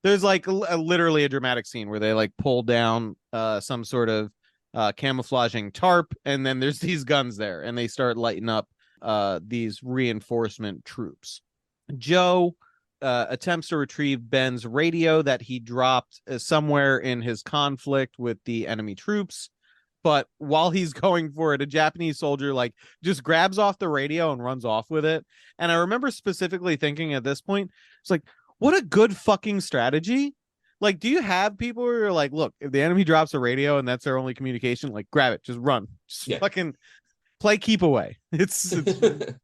There's like literally a dramatic scene where they like pull down some sort of camouflaging tarp, and then there's these guns there, and they start lighting up these reinforcement troops. Joe attempts to retrieve Ben's radio that he dropped somewhere in his conflict with the enemy troops. But while he's going for it, a Japanese soldier like just grabs off the radio and runs off with it. And I remember specifically thinking at this point, it's like, what a good fucking strategy. Like, do you have people who are like, look, if the enemy drops a radio and that's their only communication, like grab it, just run, just fucking play keep away. It's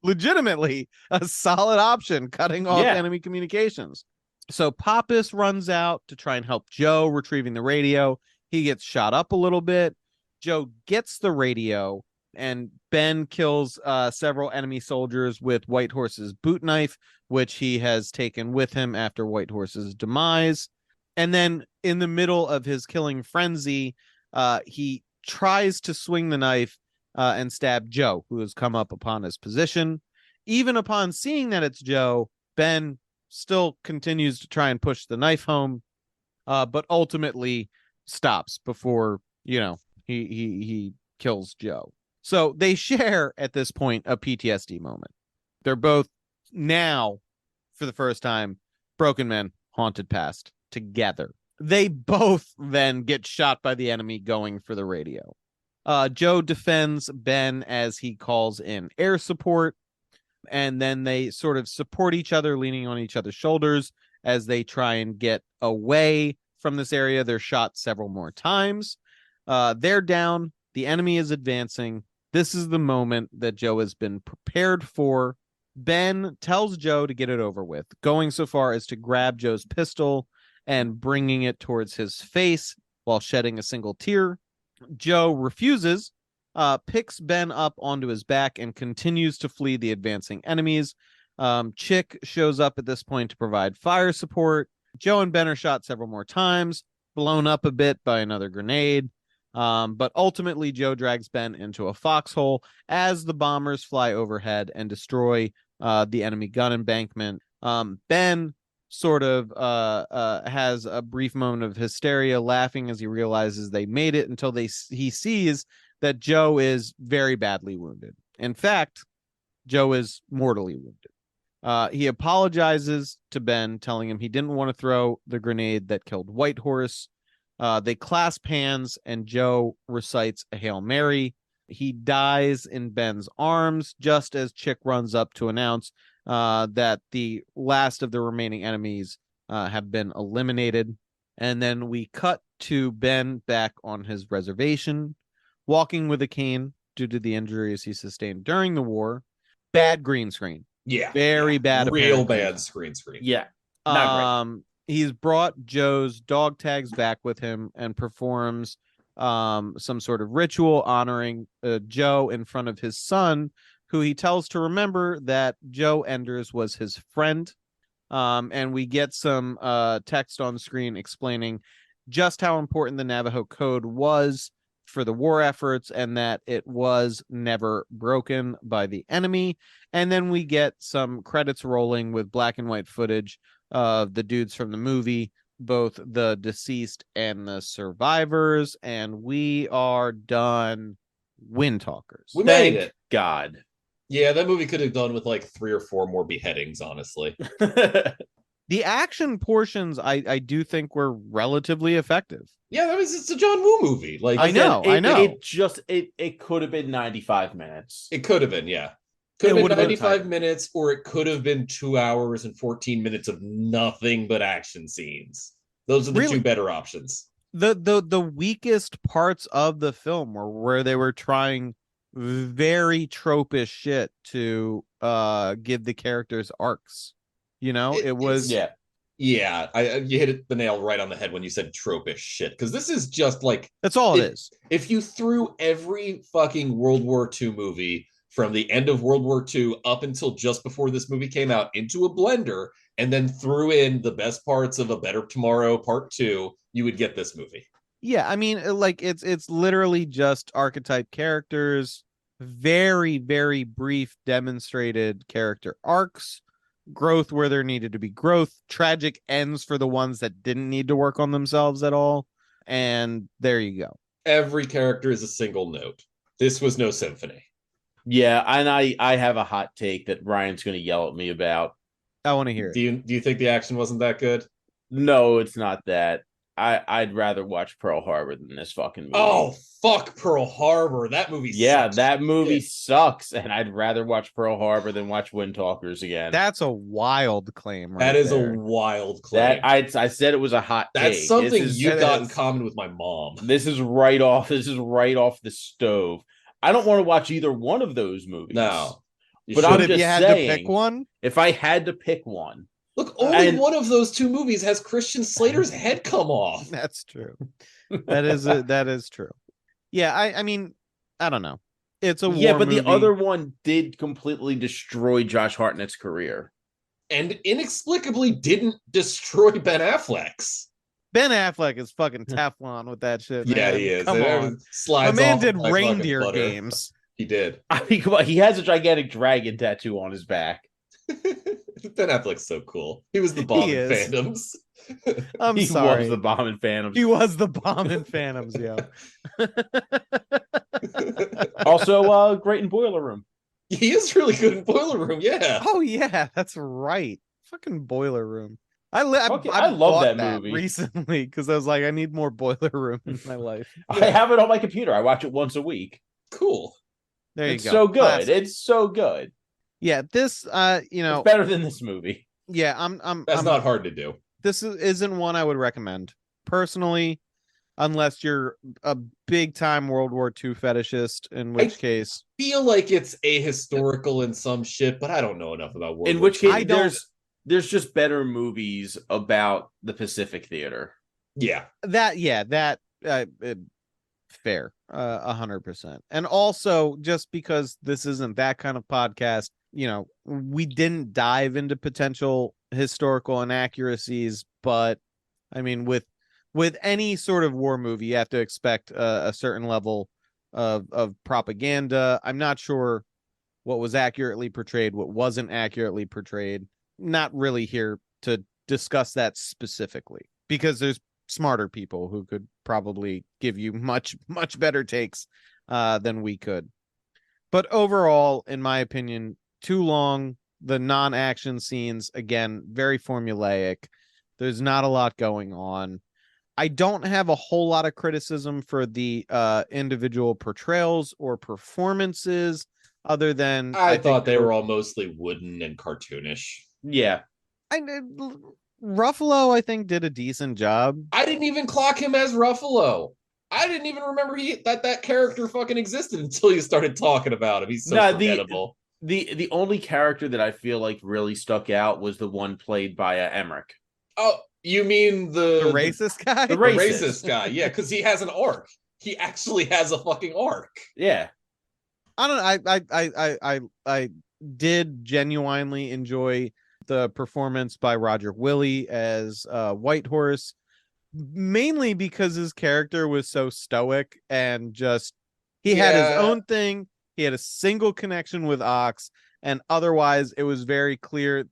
legitimately a solid option, cutting off enemy communications. So Pappas runs out to try and help Joe retrieving the radio. He gets shot up a little bit. Joe gets the radio, and Ben kills several enemy soldiers with White Horse's boot knife, which he has taken with him after White Horse's demise. And then in the middle of his killing frenzy, he tries to swing the knife and stab Joe, who has come up upon his position. Even upon seeing that it's Joe, Ben still continues to try and push the knife home, but ultimately stops before, he kills Joe. So they share at this point a PTSD moment. They're both now, for the first time, broken men, haunted past together. They both then get shot by the enemy going for the radio. Joe defends Ben as he calls in air support, and then they sort of support each other, leaning on each other's shoulders as they try and get away from this area. They're shot several more times. They're down. The enemy is advancing. This is the moment that Joe has been prepared for. Ben tells Joe to get it over with, going so far as to grab Joe's pistol and bringing it towards his face while shedding a single tear. Joe refuses, picks Ben up onto his back, and continues to flee the advancing enemies. Chick shows up at this point to provide fire support. Joe and Ben are shot several more times, blown up a bit by another grenade. But ultimately, Joe drags Ben into a foxhole as the bombers fly overhead and destroy the enemy gun embankment. Ben sort of has a brief moment of hysteria, laughing as he realizes they made it, until he sees that Joe is very badly wounded. In fact, Joe is mortally wounded. He apologizes to Ben, telling him he didn't want to throw the grenade that killed White Horse. They clasp hands, and Joe recites a Hail Mary. He dies in Ben's arms just as Chick runs up to announce that the last of the remaining enemies have been eliminated. And then we cut to Ben back on his reservation, walking with a cane due to the injuries he sustained during the war. Bad green screen. Yeah. Very bad. Real bad screen. Yeah. Not great. He's brought Joe's dog tags back with him and performs some sort of ritual honoring Joe in front of his son, who he tells to remember that Joe Enders was his friend. And we get some text on screen explaining just how important the Navajo Code was for the war efforts, and that it was never broken by the enemy. And then we get some credits rolling with black and white footage of the dudes from the movie, both the deceased and the survivors, and we are done. Windtalkers. We made it. God. Yeah, that movie could have done with like 3 or 4 more beheadings, honestly. The action portions, I do think were relatively effective. Yeah, it's a John Woo movie. Like I know. It could have been 95 minutes. It could have been, yeah. Could have been 95 minutes, or it could have been 2 hours and 14 minutes of nothing but action scenes. Those are the two better options. The weakest parts of the film were where they were trying very tropish shit to give the characters arcs. It was you hit the nail right on the head when you said tropish shit, because this is just like, that's all it is. If you threw every fucking World War II movie from the end of World War II up until just before this movie came out into a blender and then threw in the best parts of A Better Tomorrow Part 2, you would get this movie. Yeah, I mean, like it's literally just archetype characters, very, very brief demonstrated character arcs, growth where there needed to be growth, tragic ends for the ones that didn't need to work on themselves at all. And there you go. Every character is a single note. This was no symphony. Yeah, and I have a hot take that Ryan's going to yell at me about. I want to hear Do it. you think the action wasn't that good? No, it's not that. I'd rather watch Pearl Harbor than this fucking movie. Oh, fuck Pearl Harbor. That movie yeah, sucks. that movie Shit. sucks, and I'd rather watch Pearl Harbor than watch Windtalkers again. That's a wild claim, right? That is there. a wild claim. I said it was a hot That's take. something This is- you've got in is- common with my mom. This is right off. This is right off the stove. I don't want to watch either one of those movies. No. You But should. I'm But if just you had saying, to pick one, if I had to pick one, Look, only and- one of those two movies has Christian Slater's head come off. that's true. That is true. Yeah, I mean, I don't know. It's a yeah, war but movie. the other one did completely destroy Josh Hartnett's career. And inexplicably didn't destroy Ben Affleck's. Ben Affleck is fucking Teflon with that shit. Yeah, man. he is. Come It on. My slides man off did like reindeer fucking butter. games. He did. I mean, come on, he has a gigantic dragon tattoo on his back. Ben Affleck's so cool. He was the bomb in is. Phantoms. I'm He sorry. was the bomb in Phantoms. He was the bomb in Phantoms, yo. Also, great in Boiler Room. He is really good in Boiler Room, yeah. Oh yeah, that's right. Fucking Boiler Room. I Fuck it, I love bought that movie. recently because I was like, I need more Boiler Room in my life. I have it on my computer. I watch it once a week. Cool. There you It's go. so good. Classic. It's so good. Yeah, this you know, It's better than this movie. yeah, That's I'm not hard to do. this isn't one I would recommend personally, unless you're a big time World War II fetishist, in which case Feel like it's ahistorical in some shit, but I don't know enough about World In War which II. case, there's just better movies about the Pacific Theater. Yeah. that fair 100%. And also, just because this isn't that kind of podcast, you know, we didn't dive into potential historical inaccuracies, but I mean, with any sort of war movie, you have to expect a certain level of propaganda. I'm not sure what was accurately portrayed, what wasn't accurately portrayed. Not really here to discuss that specifically, because there's smarter people who could probably give you much better takes than we could. But overall, in my opinion, too long. The non-action scenes, again, very formulaic. There's not a lot going on. I don't have a whole lot of criticism for the individual portrayals or performances, other than I thought they were all mostly wooden and cartoonish. Yeah. Ruffalo, I think, did a decent job. I didn't even clock him as Ruffalo. I didn't even remember that character fucking existed until you started talking about him. He's so forgettable. The only character that I feel like really stuck out was the one played by Emmerich. Oh, you mean The racist guy? the the racist guy? Yeah, because he has an arc. He actually has a fucking arc. Yeah. I don't know. I did genuinely enjoy the performance by Roger Willie as Whitehorse, mainly because his character was so stoic and just he had his own thing. He had a single connection with Ox, and otherwise it was very clear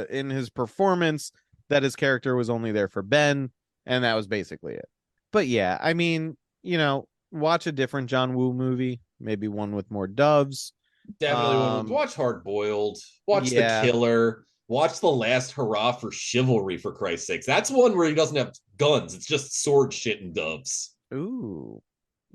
in his performance that his character was only there for Ben, and that was basically it. But yeah, I mean, you know, watch a different John Woo movie, maybe one with more doves. Definitely watch Hard Boiled. Watch yeah. The Killer. Watch The Last Hurrah for Chivalry, for Christ's sakes. That's one where he doesn't have guns. It's just sword shit and doves. Ooh,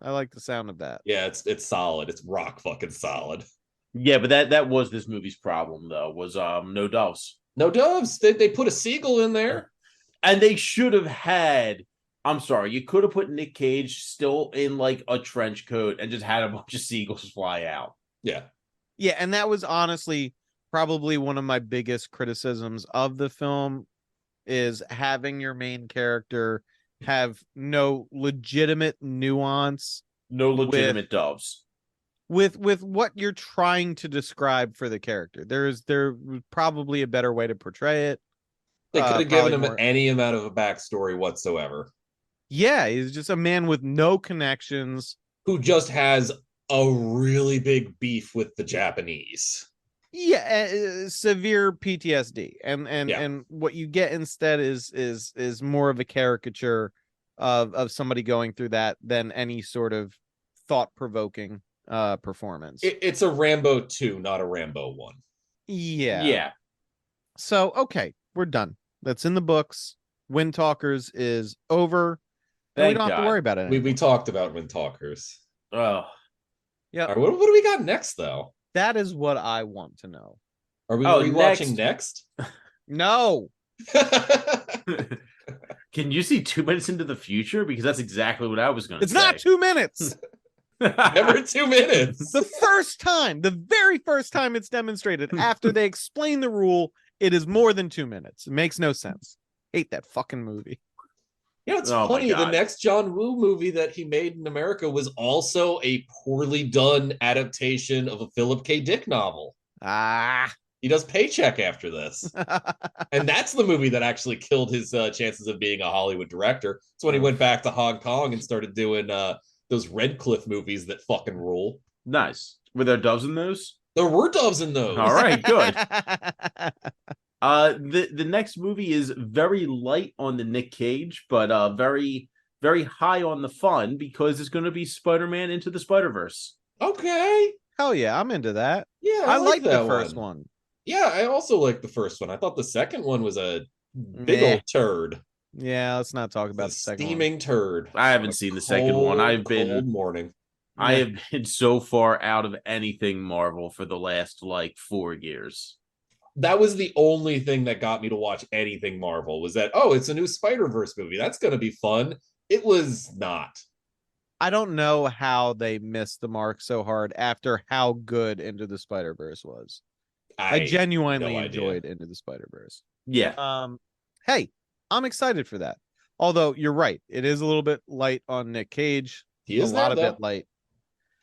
I like the sound of that. Yeah, it's solid. It's rock fucking solid. Yeah, but that was this movie's problem though, was no doves. No doves. They put a seagull in there. And they should have had, I'm sorry, you could have put Nick Cage still in like a trench coat and just had a bunch of seagulls fly out. Yeah. Yeah, and that was honestly probably one of my biggest criticisms of the film, is having your main character have no legitimate nuance, No legitimate doves. with what you're trying to describe for the character. There was probably a better way to portray it. They could have given him more... any amount of a backstory whatsoever. Yeah, he's just a man with no connections. Who just has a really big beef with the Japanese. Yeah, severe PTSD, and what you get instead is more of a caricature of somebody going through that than any sort of thought-provoking performance. It's a Rambo 2, not a Rambo 1. Yeah. So okay, we're done. That's in the books. Windtalkers is over. And we don't have to worry about it anymore. We talked about Windtalkers. Oh. Yeah. Right, what do we got next, though? That is what I want to know. Are we rewatching next? No. Can you see 2 minutes into the future? Because that's exactly what I was going to say. It's not 2 minutes. Never 2 minutes. The very first time it's demonstrated after they explain the rule, it is more than 2 minutes. It makes no sense. Hate that fucking movie. You know, it's funny. The next John Woo movie that he made in America was also a poorly done adaptation of a Philip K. Dick novel. He does Paycheck after this. And that's the movie that actually killed his chances of being a Hollywood director. So when he went back to Hong Kong and started doing those Red Cliff movies that fucking rule. Nice. Were there doves in those? There were doves in those. All right, good. The next movie is very light on the Nick Cage, but very, very high on the fun because it's going to be Spider-Man Into the Spider-Verse. Okay. Hell yeah, I'm into that. Yeah, I like the first one. Yeah, I also like the first one. I thought the second one was a big old turd. Yeah, let's not talk about the second steaming turd. I haven't seen the second one. Cold morning. I have been so far out of anything Marvel for the last 4 years. That was the only thing that got me to watch anything Marvel was that, it's a new Spider-Verse movie. That's going to be fun. It was not. I don't know how they missed the mark so hard after how good Into the Spider-Verse was. I genuinely enjoyed Into the Spider-Verse. Yeah. Hey, I'm excited for that. Although you're right, it is a little bit light on Nick Cage. He is a lot of bit light.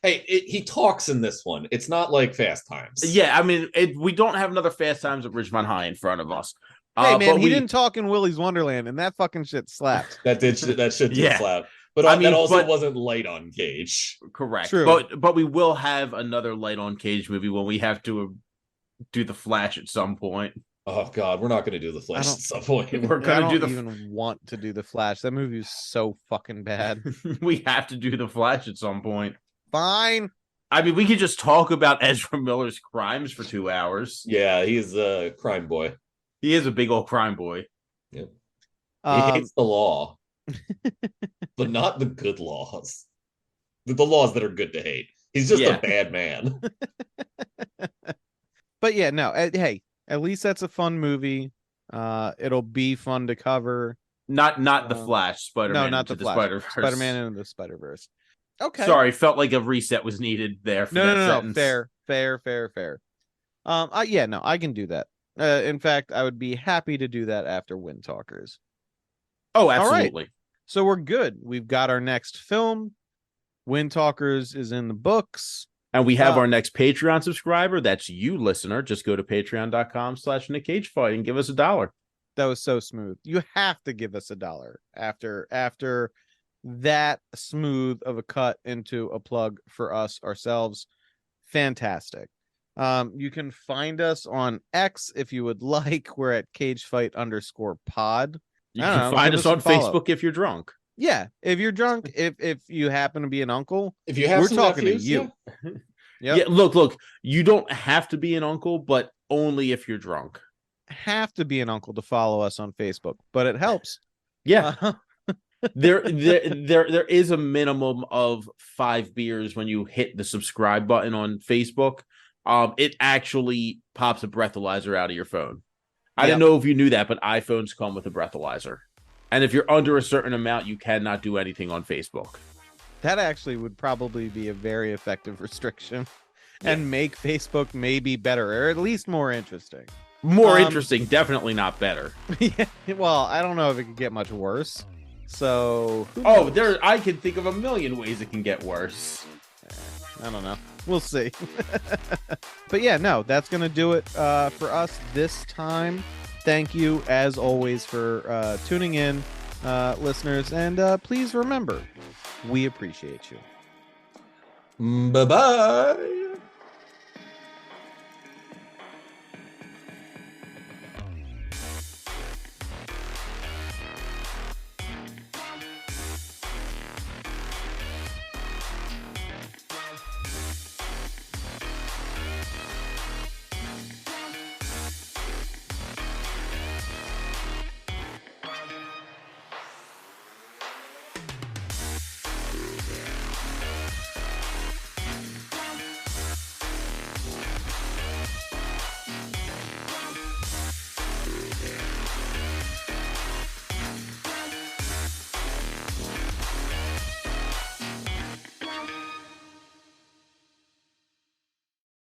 Hey, he talks in this one. It's not like Fast Times. Yeah, I mean, we don't have another Fast Times at Ridgemont High in front of us. Hey, man, he didn't talk in Willy's Wonderland, and that fucking shit slapped. that shit did slap. But that also wasn't light on Cage. Correct. True. But we will have another light on Cage movie when we have to do the Flash at some point. Oh God, we're not going to do the Flash at some point. We're going to do even want to do the Flash. That movie is so fucking bad. We have to do the Flash at some point. Fine. I mean, we could just talk about Ezra Miller's crimes for 2 hours. Yeah, he's a crime boy. He is a big old crime boy. Yep. He hates the law, but not the good laws. The laws that are good to hate. He's just a bad man. But yeah, no. Hey, at least that's a fun movie. It'll be fun to cover. Not the Flash. Spider-Man. No, not the Flash. Spider-Verse. Spider-Man into the Spider-Verse. Okay. Sorry, felt like a reset was needed there for that sentence. Fair. Yeah, no, I can do that. In fact, I would be happy to do that after Windtalkers. Oh, absolutely. Right. So we're good. We've got our next film. Windtalkers is in the books. And we have our next Patreon subscriber. That's you, listener. Just go to patreon.com/NickCageFight and give us $1. That was so smooth. You have to give us $1 after that smooth of a cut into a plug for us ourselves. Fantastic. You can find us on X if you would like. We're at cagefight_pod. You can find us on Facebook if you're drunk. Yeah, if you're drunk, if you happen to be an uncle, if you have, we're talking nephews, to you. Yeah. Yeah, look, you don't have to be an uncle, but only if you're drunk. Have to be an uncle to follow us on Facebook, but it helps. Yeah. There is a minimum of 5 beers when you hit the subscribe button on Facebook. It actually pops a breathalyzer out of your phone. I don't know if you knew that, but iPhones come with a breathalyzer. And if you're under a certain amount, you cannot do anything on Facebook. That actually would probably be a very effective restriction and make Facebook maybe better, or at least more interesting. More interesting, definitely not better. Yeah, well, I don't know if it could get much worse. So, I can think of a million ways it can get worse. I don't know. We'll see. But yeah, no, that's going to do it for us this time. Thank you, as always, for tuning in, listeners. And please remember, we appreciate you. Bye-bye.